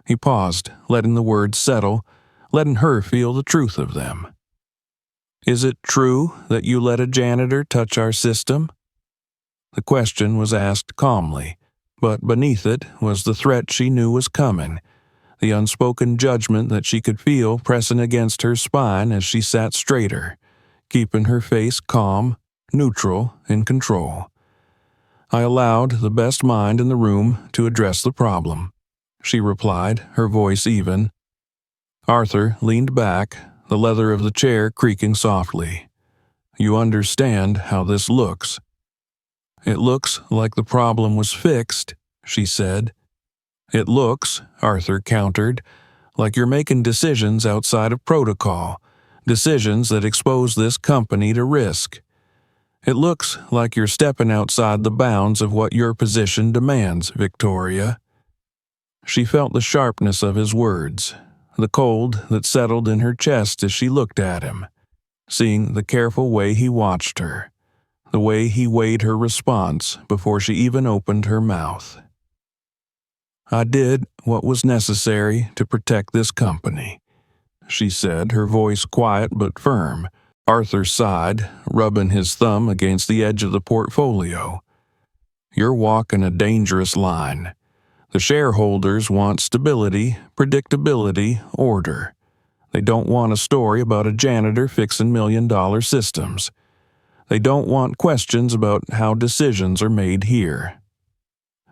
He paused, letting the words settle, letting her feel the truth of them. "Is it true that you let a janitor touch our system?" The question was asked calmly, but beneath it was the threat she knew was coming, the unspoken judgment that she could feel pressing against her spine as she sat straighter, keeping her face calm, neutral, in control. "I allowed the best mind in the room to address the problem," she replied, her voice even. Arthur leaned back, the leather of the chair creaking softly. "You understand how this looks." "It looks like the problem was fixed," she said. "It looks," Arthur countered, "like you're making decisions outside of protocol, decisions that expose this company to risk. It looks like you're stepping outside the bounds of what your position demands, Victoria." She felt the sharpness of his words, the cold that settled in her chest as she looked at him, seeing the careful way he watched her, the way he weighed her response before she even opened her mouth. "I did what was necessary to protect this company," she said, her voice quiet but firm. Arthur sighed, rubbing his thumb against the edge of the portfolio. "You're walking a dangerous line. The shareholders want stability, predictability, order. They don't want a story about a janitor fixing million-dollar systems. They don't want questions about how decisions are made here."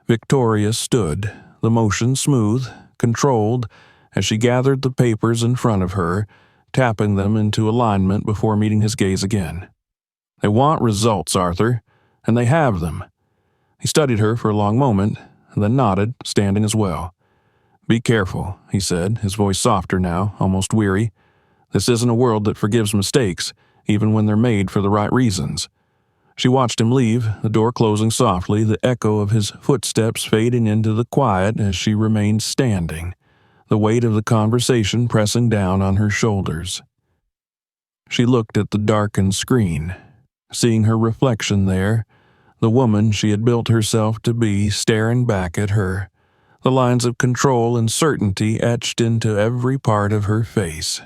Victoria stood, the motion smooth, controlled, as she gathered the papers in front of her, tapping them into alignment before meeting his gaze again. "They want results, Arthur, and they have them." He studied her for a long moment, then nodded, standing as well. "Be careful," he said, his voice softer now, almost weary. "This isn't a world that forgives mistakes, even when they're made for the right reasons." She watched him leave, the door closing softly, the echo of his footsteps fading into the quiet as she remained standing, the weight of the conversation pressing down on her shoulders. She looked at the darkened screen, seeing her reflection there, the woman she had built herself to be staring back at her, the lines of control and certainty etched into every part of her face.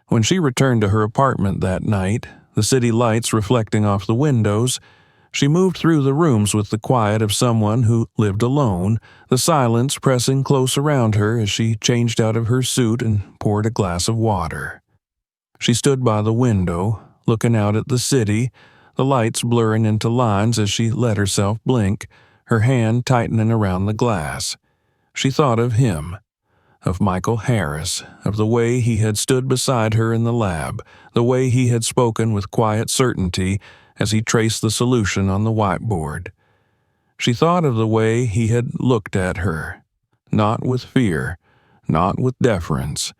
When she returned to her apartment that night, the city lights reflecting off the windows, she moved through the rooms with the quiet of someone who lived alone, the silence pressing close around her as she changed out of her suit and poured a glass of water. She stood by the window, looking out at the city, the lights blurring into lines as she let herself blink, her hand tightening around the glass. She thought of him, of Michael Harris, of the way he had stood beside her in the lab, the way he had spoken with quiet certainty as he traced the solution on the whiteboard. She thought of the way he had looked at her, not with fear, not with deference,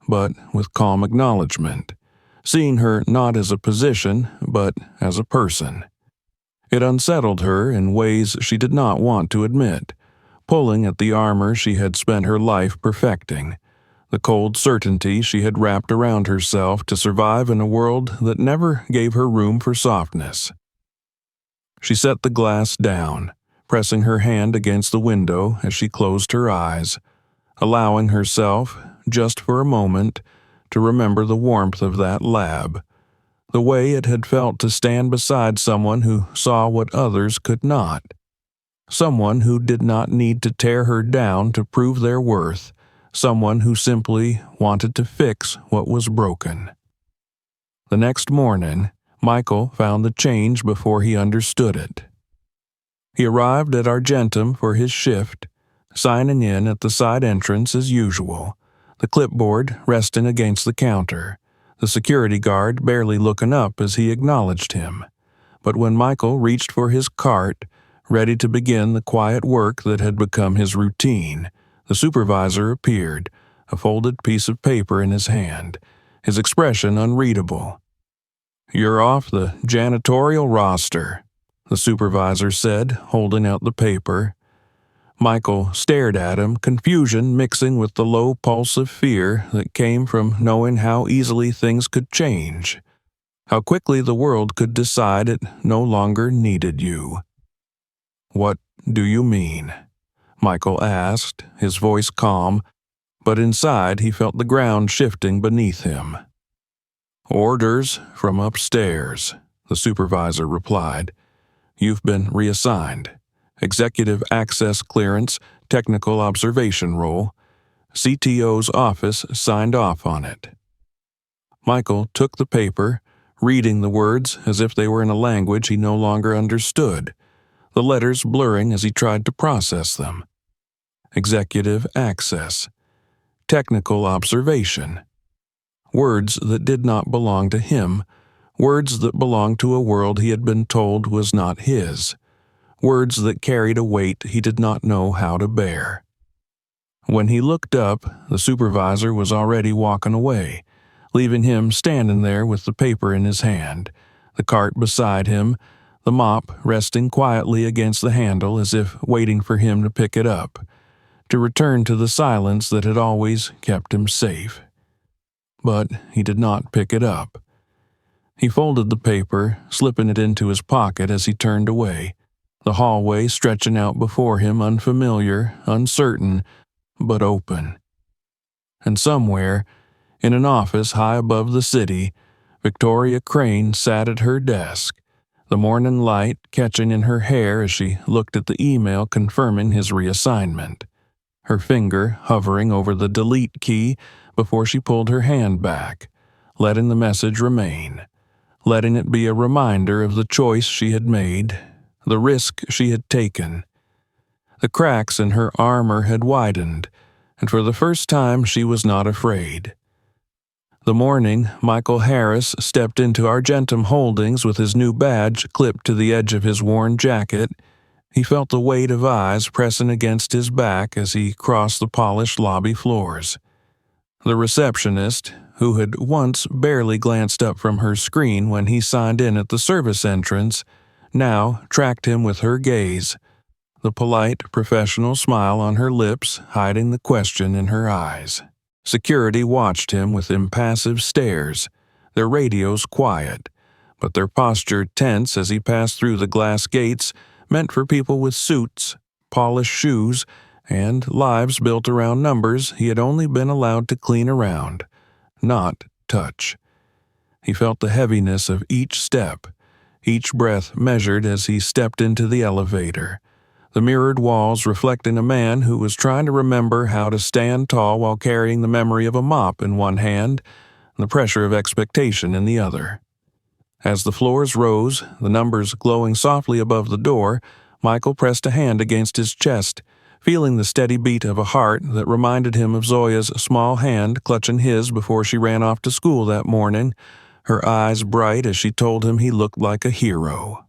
but with calm acknowledgement, seeing her not as a position, but as a person. It unsettled her in ways she did not want to admit, pulling at the armor she had spent her life perfecting, the cold certainty she had wrapped around herself to survive in a world that never gave her room for softness. She set the glass down, pressing her hand against the window as she closed her eyes, allowing herself, just for a moment, to remember the warmth of that lab, the way it had felt to stand beside someone who saw what others could not, someone who did not need to tear her down to prove their worth, someone who simply wanted to fix what was broken. The next morning, Michael found the change before he understood it. He arrived at Argentum for his shift, signing in at the side entrance as usual, the clipboard resting against the counter, the security guard barely looking up as he acknowledged him. But when Michael reached for his cart, ready to begin the quiet work that had become his routine, the supervisor appeared, a folded piece of paper in his hand, his expression unreadable. "You're off the janitorial roster," the supervisor said, holding out the paper. Michael stared at him, confusion mixing with the low pulse of fear that came from knowing how easily things could change, how quickly the world could decide it no longer needed you. "What do you mean?" Michael asked, his voice calm, but inside he felt the ground shifting beneath him. "Orders from upstairs," the supervisor replied. "You've been reassigned. Executive access clearance, technical observation role. CTO's office signed off on it." Michael took the paper, reading the words as if they were in a language he no longer understood, the letters blurring as he tried to process them. Executive access. Technical observation. Words that did not belong to him, words that belonged to a world he had been told was not his, words that carried a weight he did not know how to bear. When he looked up, the supervisor was already walking away, leaving him standing there with the paper in his hand, the cart beside him, the mop resting quietly against the handle as if waiting for him to pick it up, to return to the silence that had always kept him safe. But he did not pick it up. He folded the paper, slipping it into his pocket as he turned away, the hallway stretching out before him unfamiliar, uncertain, but open. And somewhere, in an office high above the city, Victoria Crane sat at her desk, the morning light catching in her hair as she looked at the email confirming his reassignment, her finger hovering over the delete key before she pulled her hand back, letting the message remain, letting it be a reminder of the choice she had made, the risk she had taken. The cracks in her armor had widened, and for the first time she was not afraid. The morning Michael Harris stepped into Argentum Holdings with his new badge clipped to the edge of his worn jacket, he felt the weight of eyes pressing against his back as he crossed the polished lobby floors. The receptionist, who had once barely glanced up from her screen when he signed in at the service entrance, now tracked him with her gaze, the polite, professional smile on her lips hiding the question in her eyes. Security watched him with impassive stares, their radios quiet, but their posture tense as he passed through the glass gates meant for people with suits, polished shoes, and lives built around numbers he had only been allowed to clean around, not touch. He felt the heaviness of each step, each breath measured as he stepped into the elevator, the mirrored walls reflecting a man who was trying to remember how to stand tall while carrying the memory of a mop in one hand and the pressure of expectation in the other. As the floors rose, the numbers glowing softly above the door, Michael pressed a hand against his chest, feeling the steady beat of a heart that reminded him of Zoya's small hand clutching his before she ran off to school that morning, her eyes bright as she told him he looked like a hero.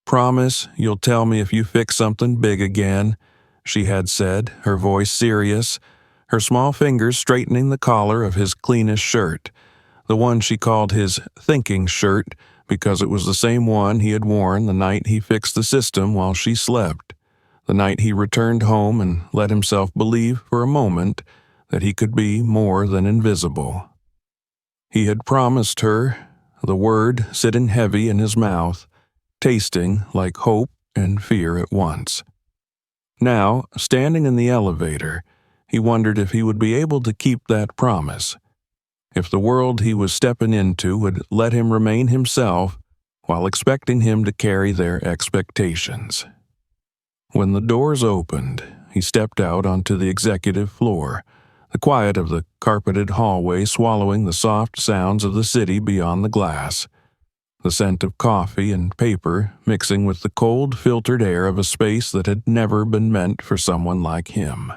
"Promise you'll tell me if you fix something big again," she had said, her voice serious, her small fingers straightening the collar of his cleanest shirt, the one she called his thinking shirt because it was the same one he had worn the night he fixed the system while she slept, the night he returned home and let himself believe for a moment that he could be more than invisible. He had promised her, the word sitting heavy in his mouth, tasting like hope and fear at once. Now, standing in the elevator, he wondered if he would be able to keep that promise, if the world he was stepping into would let him remain himself while expecting him to carry their expectations. When the doors opened, he stepped out onto the executive floor, the quiet of the carpeted hallway swallowing the soft sounds of the city beyond the glass, the scent of coffee and paper mixing with the cold, filtered air of a space that had never been meant for someone like him.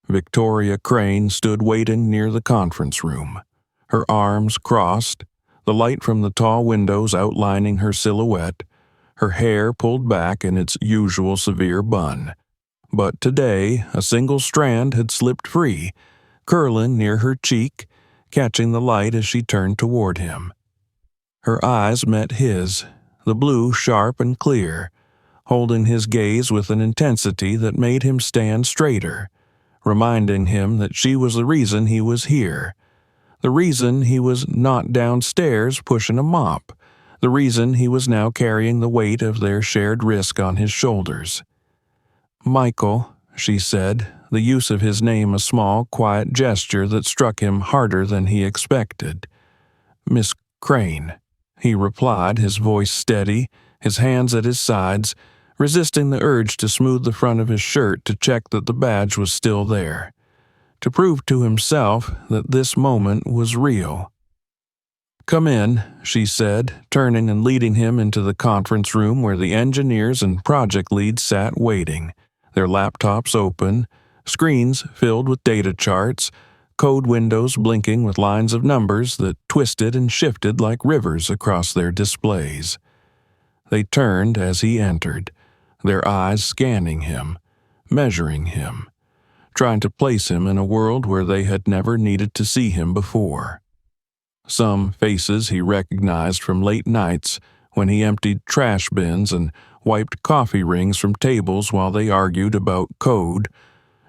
Victoria Crane stood waiting near the conference room, her arms crossed, the light from the tall windows outlining her silhouette, her hair pulled back in its usual severe bun. But today, a single strand had slipped free, curling near her cheek, catching the light as she turned toward him. Her eyes met his, the blue sharp and clear, holding his gaze with an intensity that made him stand straighter, reminding him that she was the reason he was here, the reason he was not downstairs pushing a mop, the reason he was now carrying the weight of their shared risk on his shoulders. "Michael," she said, the use of his name a small, quiet gesture that struck him harder than he expected. "Miss Crane," he replied, his voice steady, his hands at his sides, resisting the urge to smooth the front of his shirt to check that the badge was still there, to prove to himself that this moment was real. "Come in," she said, turning and leading him into the conference room where the engineers and project leads sat waiting, their laptops open, screens filled with data charts, code windows blinking with lines of numbers that twisted and shifted like rivers across their displays. They turned as he entered, their eyes scanning him, measuring him, trying to place him in a world where they had never needed to see him before. Some faces he recognized from late nights when he emptied trash bins and wiped coffee rings from tables while they argued about code,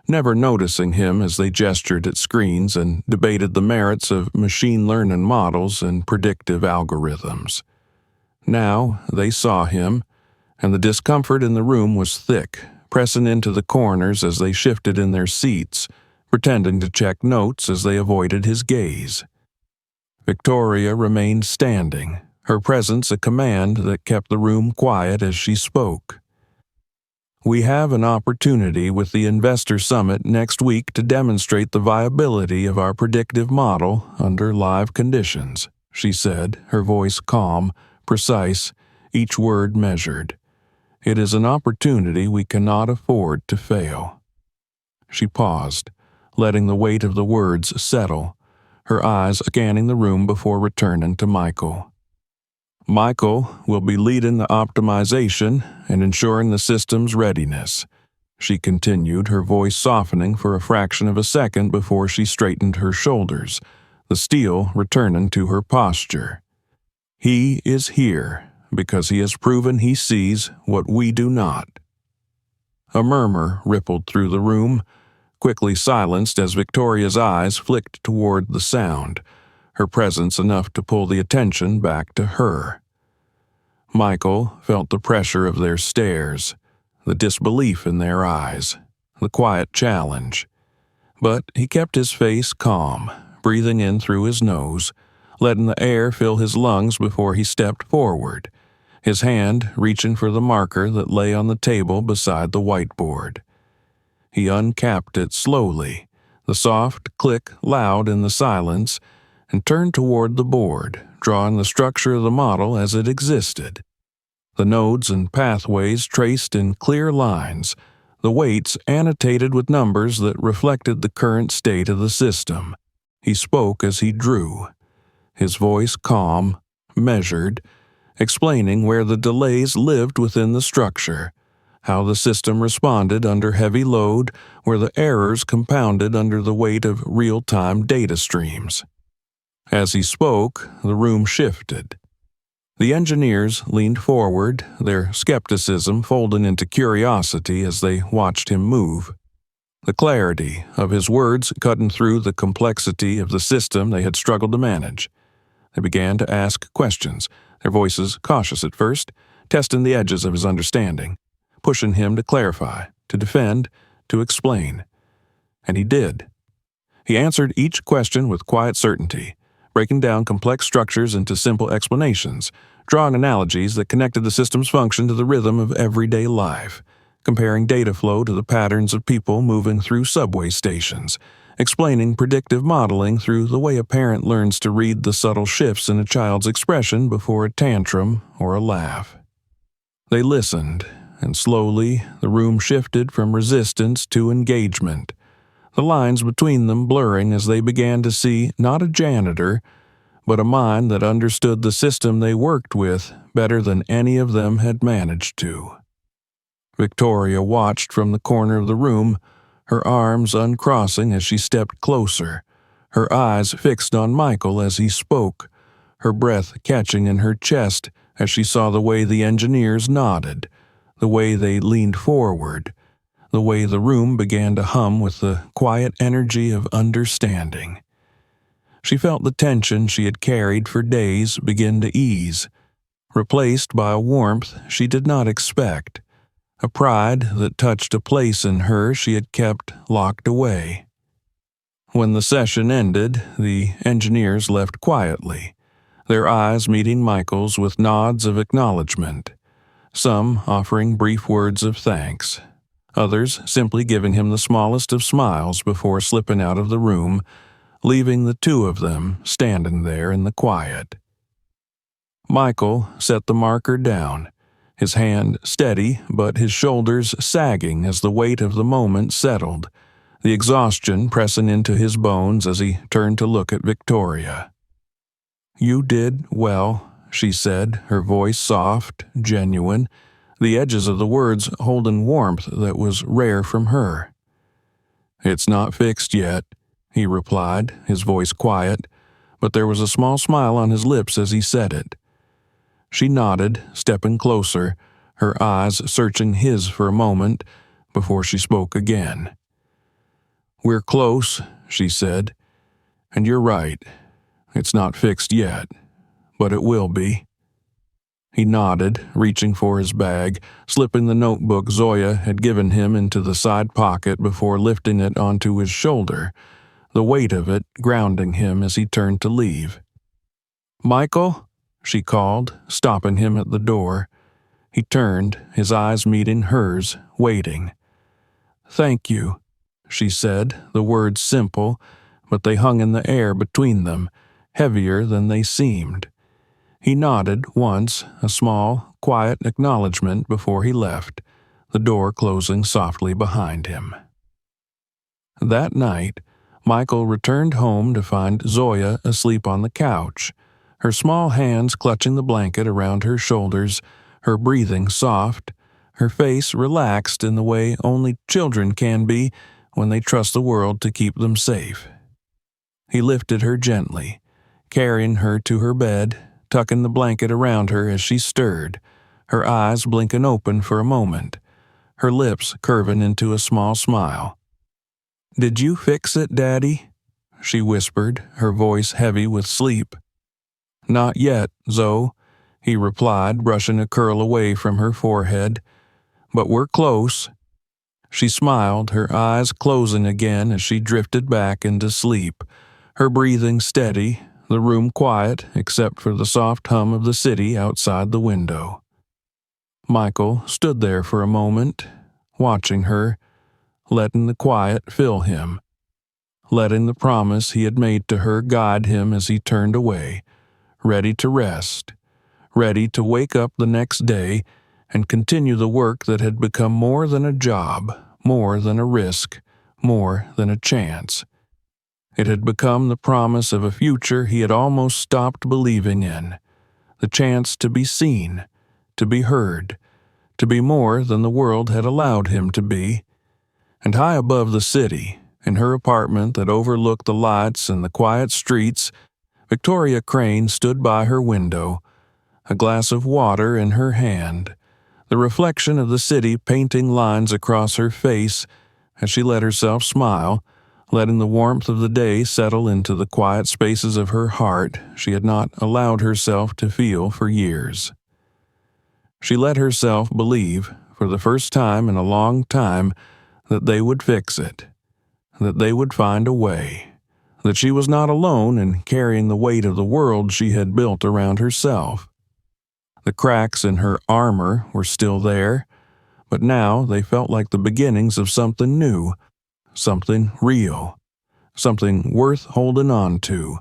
never noticing him as they gestured at screens and debated the merits of machine learning models and predictive algorithms. Now they saw him, and the discomfort in the room was thick, pressing into the corners as they shifted in their seats, pretending to check notes as they avoided his gaze. Victoria remained standing, her presence a command that kept the room quiet as she spoke. "We have an opportunity with the Investor Summit next week to demonstrate the viability of our predictive model under live conditions," she said, her voice calm, precise, each word measured. "It is an opportunity we cannot afford to fail." She paused, letting the weight of the words settle, her eyes scanning the room before returning to Michael. "Michael will be leading the optimization and ensuring the system's readiness," she continued, her voice softening for a fraction of a second before she straightened her shoulders, the steel returning to her posture. "He is here because he has proven he sees what we do not." A murmur rippled through the room, quickly silenced as Victoria's eyes flicked toward the sound, her presence enough to pull the attention back to her. Michael felt the pressure of their stares, the disbelief in their eyes, the quiet challenge. But he kept his face calm, breathing in through his nose, letting the air fill his lungs before he stepped forward, his hand reaching for the marker that lay on the table beside the whiteboard. He uncapped it slowly, the soft click loud in the silence, and turned toward the board, drawing the structure of the model as it existed. The nodes and pathways traced in clear lines, the weights annotated with numbers that reflected the current state of the system. He spoke as he drew, his voice calm, measured, explaining where the delays lived within the structure, how the system responded under heavy load, where the errors compounded under the weight of real-time data streams. As he spoke, the room shifted. The engineers leaned forward, their skepticism folding into curiosity as they watched him move. The clarity of his words cutting through the complexity of the system they had struggled to manage. They began to ask questions, their voices cautious at first, testing the edges of his understanding, pushing him to clarify, to defend, to explain. And he did. He answered each question with quiet certainty, breaking down complex structures into simple explanations, drawing analogies that connected the system's function to the rhythm of everyday life, comparing data flow to the patterns of people moving through subway stations, explaining predictive modeling through the way a parent learns to read the subtle shifts in a child's expression before a tantrum or a laugh. They listened, and slowly the room shifted from resistance to engagement, the lines between them blurring as they began to see not a janitor, but a mind that understood the system they worked with better than any of them had managed to. Victoria watched from the corner of the room, her arms uncrossing as she stepped closer, her eyes fixed on Michael as he spoke, her breath catching in her chest as she saw the way the engineers nodded, the way they leaned forward, the way the room began to hum with the quiet energy of understanding. She felt the tension she had carried for days begin to ease, replaced by a warmth she did not expect, a pride that touched a place in her she had kept locked away. When the session ended, the engineers left quietly, their eyes meeting Michael's with nods of acknowledgement, some offering brief words of thanks, others simply giving him the smallest of smiles before slipping out of the room, leaving the two of them standing there in the quiet. Michael set the marker down, his hand steady but his shoulders sagging as the weight of the moment settled, the exhaustion pressing into his bones as he turned to look at Victoria. "You did well," she said, her voice soft, genuine, the edges of the words holding warmth that was rare from her. "It's not fixed yet," he replied, his voice quiet, but there was a small smile on his lips as he said it. She nodded, stepping closer, her eyes searching his for a moment before she spoke again. "We're close," she said, "and you're right. It's not fixed yet, but it will be." He nodded, reaching for his bag, slipping the notebook Zoya had given him into the side pocket before lifting it onto his shoulder, the weight of it grounding him as he turned to leave. "Michael?" she called, stopping him at the door. He turned, his eyes meeting hers, waiting. "Thank you," she said, the words simple, but they hung in the air between them, heavier than they seemed. He nodded once, a small, quiet acknowledgement before he left, the door closing softly behind him. That night, Michael returned home to find Zoya asleep on the couch, her small hands clutching the blanket around her shoulders, her breathing soft, her face relaxed in the way only children can be when they trust the world to keep them safe. He lifted her gently, carrying her to her bed, tucking the blanket around her as she stirred, her eyes blinking open for a moment, her lips curving into a small smile. "Did you fix it, Daddy?" she whispered, her voice heavy with sleep. "Not yet, Zoe," he replied, brushing a curl away from her forehead. "But we're close." She smiled, her eyes closing again as she drifted back into sleep, her breathing steady, the room quiet except for the soft hum of the city outside the window. Michael stood there for a moment, watching her, letting the quiet fill him, letting the promise he had made to her guide him as he turned away, ready to rest, ready to wake up the next day and continue the work that had become more than a job, more than a risk, more than a chance. It had become the promise of a future he had almost stopped believing in, the chance to be seen, to be heard, to be more than the world had allowed him to be. And high above the city, in her apartment that overlooked the lights and the quiet streets, Victoria Crane stood by her window, a glass of water in her hand, the reflection of the city painting lines across her face as she let herself smile, letting the warmth of the day settle into the quiet spaces of her heart she had not allowed herself to feel for years. She let herself believe, for the first time in a long time, that they would fix it, that they would find a way, that she was not alone in carrying the weight of the world she had built around herself. The cracks in her armor were still there, but now they felt like the beginnings of something new, something real, something worth holding on to,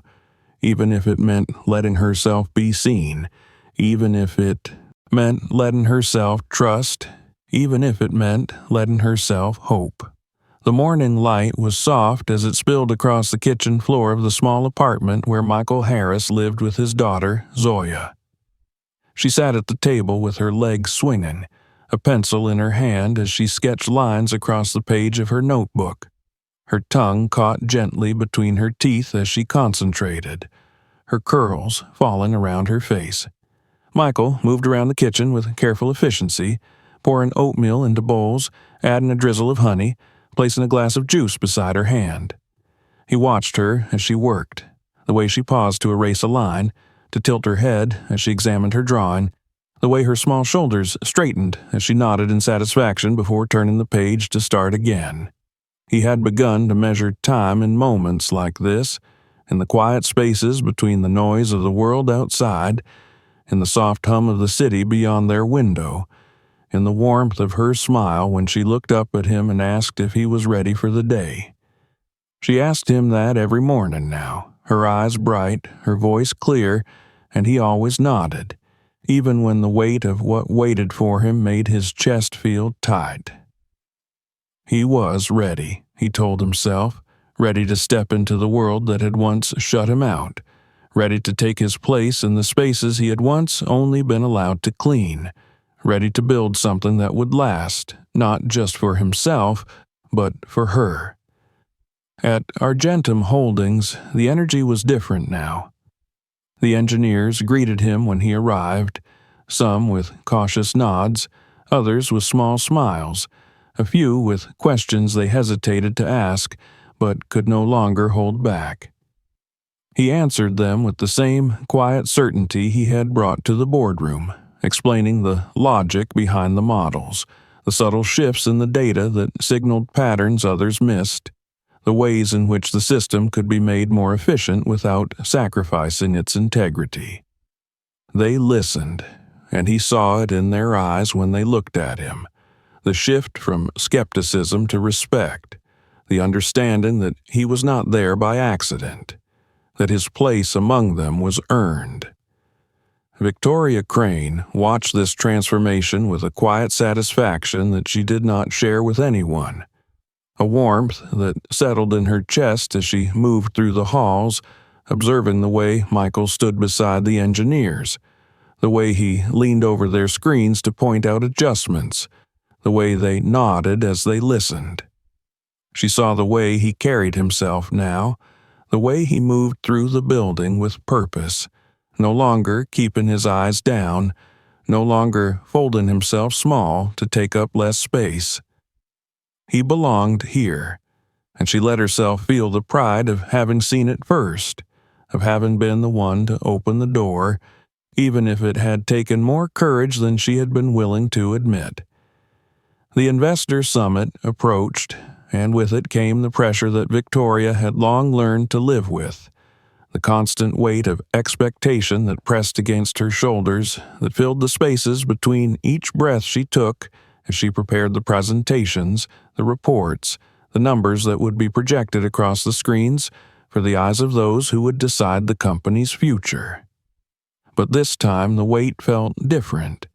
even if it meant letting herself be seen, even if it meant letting herself trust, even if it meant letting herself hope. The morning light was soft as it spilled across the kitchen floor of the small apartment where Michael Harris lived with his daughter, Zoya. She sat at the table with her legs swinging, a pencil in her hand as she sketched lines across the page of her notebook. Her tongue caught gently between her teeth as she concentrated, her curls falling around her face. Michael moved around the kitchen with careful efficiency, pouring oatmeal into bowls, adding a drizzle of honey, placing a glass of juice beside her hand. He watched her as she worked, the way she paused to erase a line, to tilt her head as she examined her drawing, the way her small shoulders straightened as she nodded in satisfaction before turning the page to start again. He had begun to measure time in moments like this, in the quiet spaces between the noise of the world outside, in the soft hum of the city beyond their window, in the warmth of her smile when she looked up at him and asked if he was ready for the day. She asked him that every morning now, her eyes bright, her voice clear, and he always nodded, even when the weight of what waited for him made his chest feel tight. He was ready, he told himself, ready to step into the world that had once shut him out, ready to take his place in the spaces he had once only been allowed to clean, ready to build something that would last, not just for himself, but for her. At Argentum Holdings, the energy was different now. The engineers greeted him when he arrived, some with cautious nods, others with small smiles, a few with questions they hesitated to ask but could no longer hold back. He answered them with the same quiet certainty he had brought to the boardroom, explaining the logic behind the models, the subtle shifts in the data that signaled patterns others missed, the ways in which the system could be made more efficient without sacrificing its integrity. They listened, and he saw it in their eyes when they looked at him, the shift from skepticism to respect, the understanding that he was not there by accident, that his place among them was earned. Victoria Crane watched this transformation with a quiet satisfaction that she did not share with anyone, a warmth that settled in her chest as she moved through the halls, observing the way Michael stood beside the engineers, the way he leaned over their screens to point out adjustments, the way they nodded as they listened. She saw the way he carried himself now, the way he moved through the building with purpose, no longer keeping his eyes down, no longer folding himself small to take up less space. He belonged here, and she let herself feel the pride of having seen it first, of having been the one to open the door, even if it had taken more courage than she had been willing to admit. The investor summit approached, and with it came the pressure that Victoria had long learned to live with, the constant weight of expectation that pressed against her shoulders, that filled the spaces between each breath she took as she prepared the presentations, the reports, the numbers that would be projected across the screens for the eyes of those who would decide the company's future. But this time the weight felt different,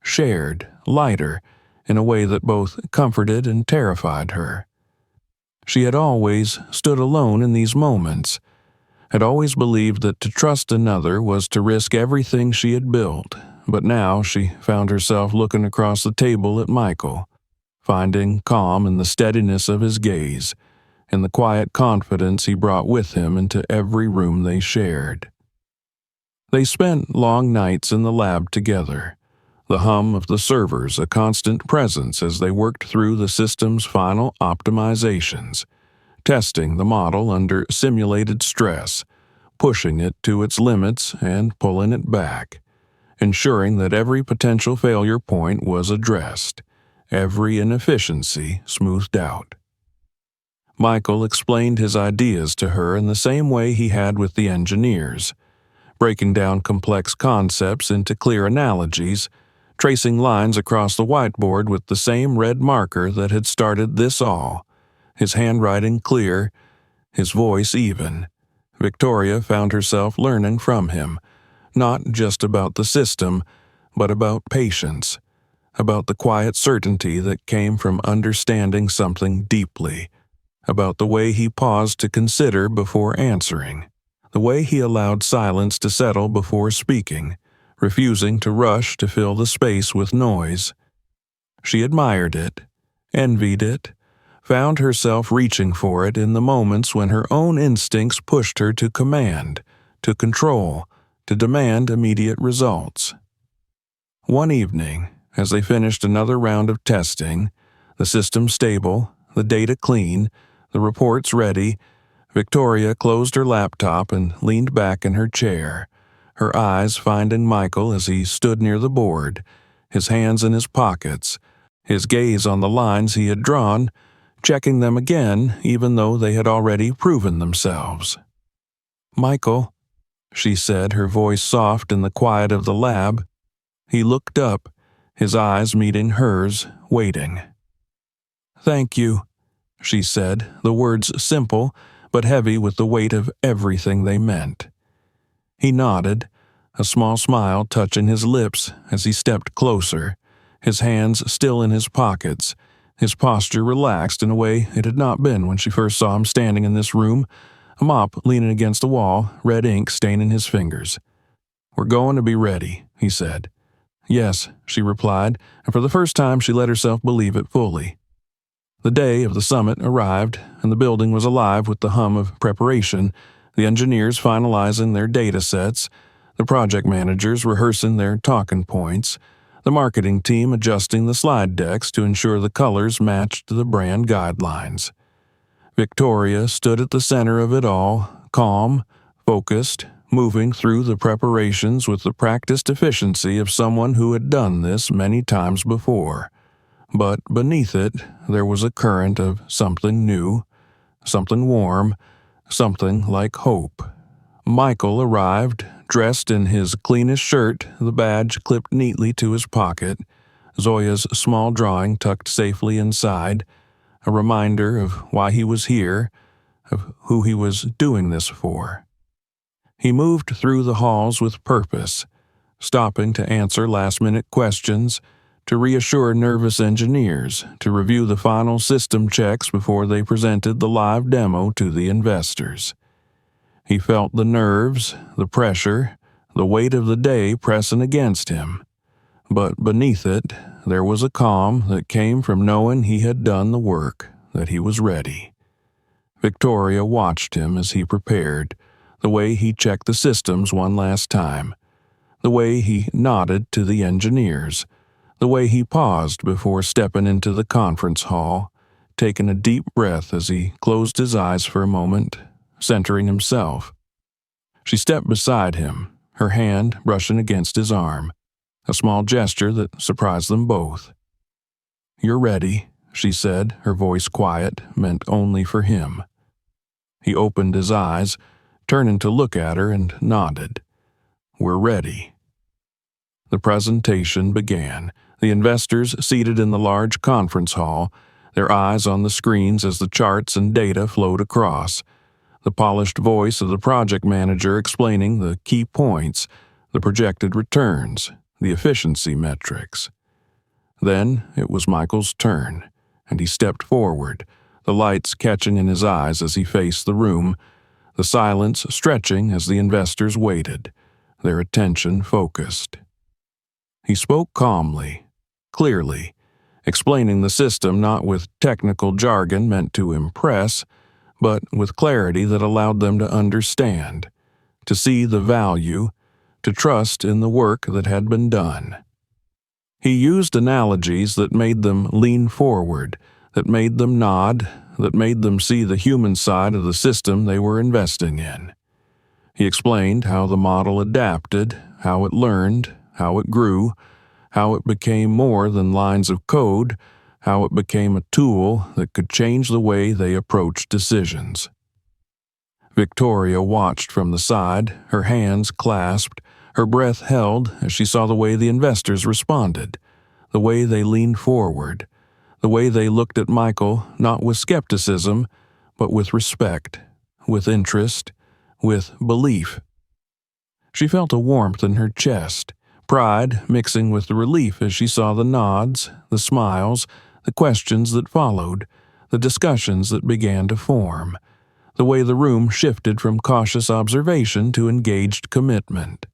shared, lighter, in a way that both comforted and terrified her. She had always stood alone in these moments, had always believed that to trust another was to risk everything she had built, but now she found herself looking across the table at Michael, finding calm in the steadiness of his gaze, in the quiet confidence he brought with him into every room they shared. They spent long nights in the lab together, the hum of the servers a constant presence as they worked through the system's final optimizations, testing the model under simulated stress, pushing it to its limits and pulling it back, ensuring that every potential failure point was addressed, every inefficiency smoothed out. Michael explained his ideas to her in the same way he had with the engineers, breaking down complex concepts into clear analogies, tracing lines across the whiteboard with the same red marker that had started this all, his handwriting clear, his voice even. Victoria found herself learning from him, not just about the system, but about patience, about the quiet certainty that came from understanding something deeply, about the way he paused to consider before answering, the way he allowed silence to settle before speaking, refusing to rush to fill the space with noise. She admired it, envied it, found herself reaching for it in the moments when her own instincts pushed her to command, to control, to demand immediate results. One evening, as they finished another round of testing, the system stable, the data clean, the reports ready, Victoria closed her laptop and leaned back in her chair, her eyes finding Michael as he stood near the board, his hands in his pockets, his gaze on the lines he had drawn, checking them again even though they had already proven themselves. "Michael," she said, her voice soft in the quiet of the lab. He looked up, his eyes meeting hers, waiting. "Thank you," she said, the words simple but heavy with the weight of everything they meant. He nodded, a small smile touching his lips as he stepped closer, his hands still in his pockets, his posture relaxed in a way it had not been when she first saw him standing in this room, a mop leaning against the wall, red ink staining his fingers. "We're going to be ready," he said. "Yes," she replied, and for the first time she let herself believe it fully. The day of the summit arrived, and the building was alive with the hum of preparation, the engineers finalizing their data sets, the project managers rehearsing their talking points, the marketing team adjusting the slide decks to ensure the colors matched the brand guidelines. Victoria stood at the center of it all, calm, focused, moving through the preparations with the practiced efficiency of someone who had done this many times before. But beneath it, there was a current of something new, something warm, something like hope. Michael arrived, dressed in his cleanest shirt, the badge clipped neatly to his pocket, Zoya's small drawing tucked safely inside, a reminder of why he was here, of who he was doing this for. He moved through the halls with purpose, stopping to answer last-minute questions, to reassure nervous engineers, to review the final system checks before they presented the live demo to the investors. He felt the nerves, the pressure, the weight of the day pressing against him. But beneath it, there was a calm that came from knowing he had done the work, that he was ready. Victoria watched him as he prepared, the way he checked the systems one last time, the way he nodded to the engineers, the way he paused before stepping into the conference hall, taking a deep breath as he closed his eyes for a moment, centering himself. She stepped beside him, her hand brushing against his arm, a small gesture that surprised them both. "You're ready," she said, her voice quiet, meant only for him. He opened his eyes, turning to look at her, and nodded. "We're ready." The presentation began, the investors seated in the large conference hall, their eyes on the screens as the charts and data flowed across, the polished voice of the project manager explaining the key points, the projected returns, the efficiency metrics. Then it was Michael's turn, and he stepped forward, the lights catching in his eyes as he faced the room, the silence stretching as the investors waited, their attention focused. He spoke calmly, clearly, explaining the system not with technical jargon meant to impress, but with clarity that allowed them to understand, to see the value, to trust in the work that had been done. He used analogies that made them lean forward, that made them nod, that made them see the human side of the system they were investing in. He explained how the model adapted, how it learned, how it grew, how it became more than lines of code, how it became a tool that could change the way they approached decisions. Victoria watched from the side, her hands clasped, her breath held as she saw the way the investors responded, the way they leaned forward, the way they looked at Michael not with skepticism, but with respect, with interest, with belief. She felt a warmth in her chest, pride mixing with the relief as she saw the nods, the smiles, the questions that followed, the discussions that began to form, the way the room shifted from cautious observation to engaged commitment.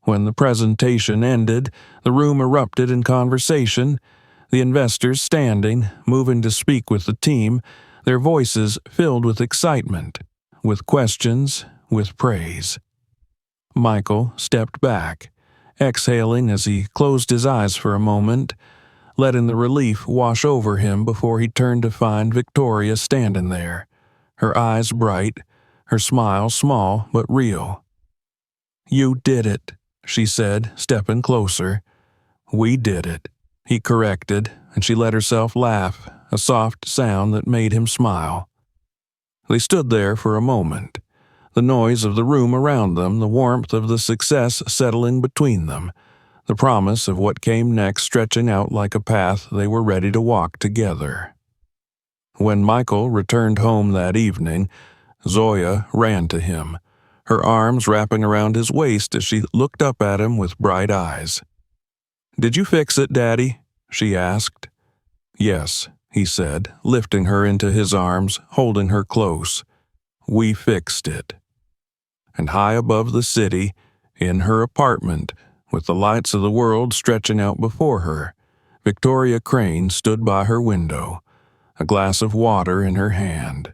When the presentation ended, the room erupted in conversation, the investors standing, moving to speak with the team, their voices filled with excitement, with questions, with praise. Michael stepped back, exhaling as he closed his eyes for a moment, letting the relief wash over him before he turned to find Victoria standing there, her eyes bright, her smile small but real. "You did it," she said, stepping closer. "We did it," he corrected, and she let herself laugh, a soft sound that made him smile. They stood there for a moment, the noise of the room around them, the warmth of the success settling between them, the promise of what came next stretching out like a path they were ready to walk together. When Michael returned home that evening, Zoya ran to him, her arms wrapping around his waist as she looked up at him with bright eyes. "Did you fix it, Daddy?" she asked. "Yes," he said, lifting her into his arms, holding her close. "We fixed it." And high above the city, in her apartment, with the lights of the world stretching out before her, Victoria Crane stood by her window, a glass of water in her hand,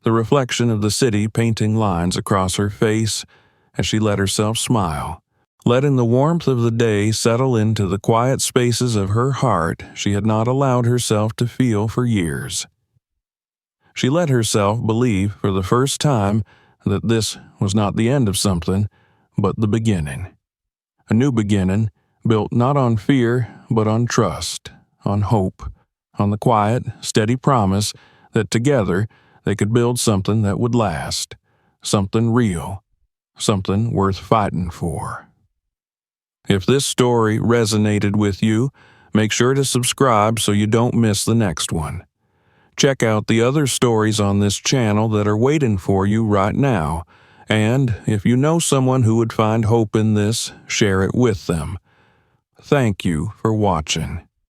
the reflection of the city painting lines across her face as she let herself smile, letting the warmth of the day settle into the quiet spaces of her heart she had not allowed herself to feel for years. She let herself believe for the first time that this was not the end of something, but the beginning. A new beginning, built not on fear, but on trust, on hope, on the quiet, steady promise that together they could build something that would last, something real, something worth fighting for. If this story resonated with you, make sure to subscribe so you don't miss the next one. Check out the other stories on this channel that are waiting for you right now, and if you know someone who would find hope in this, share it with them. Thank you for watching.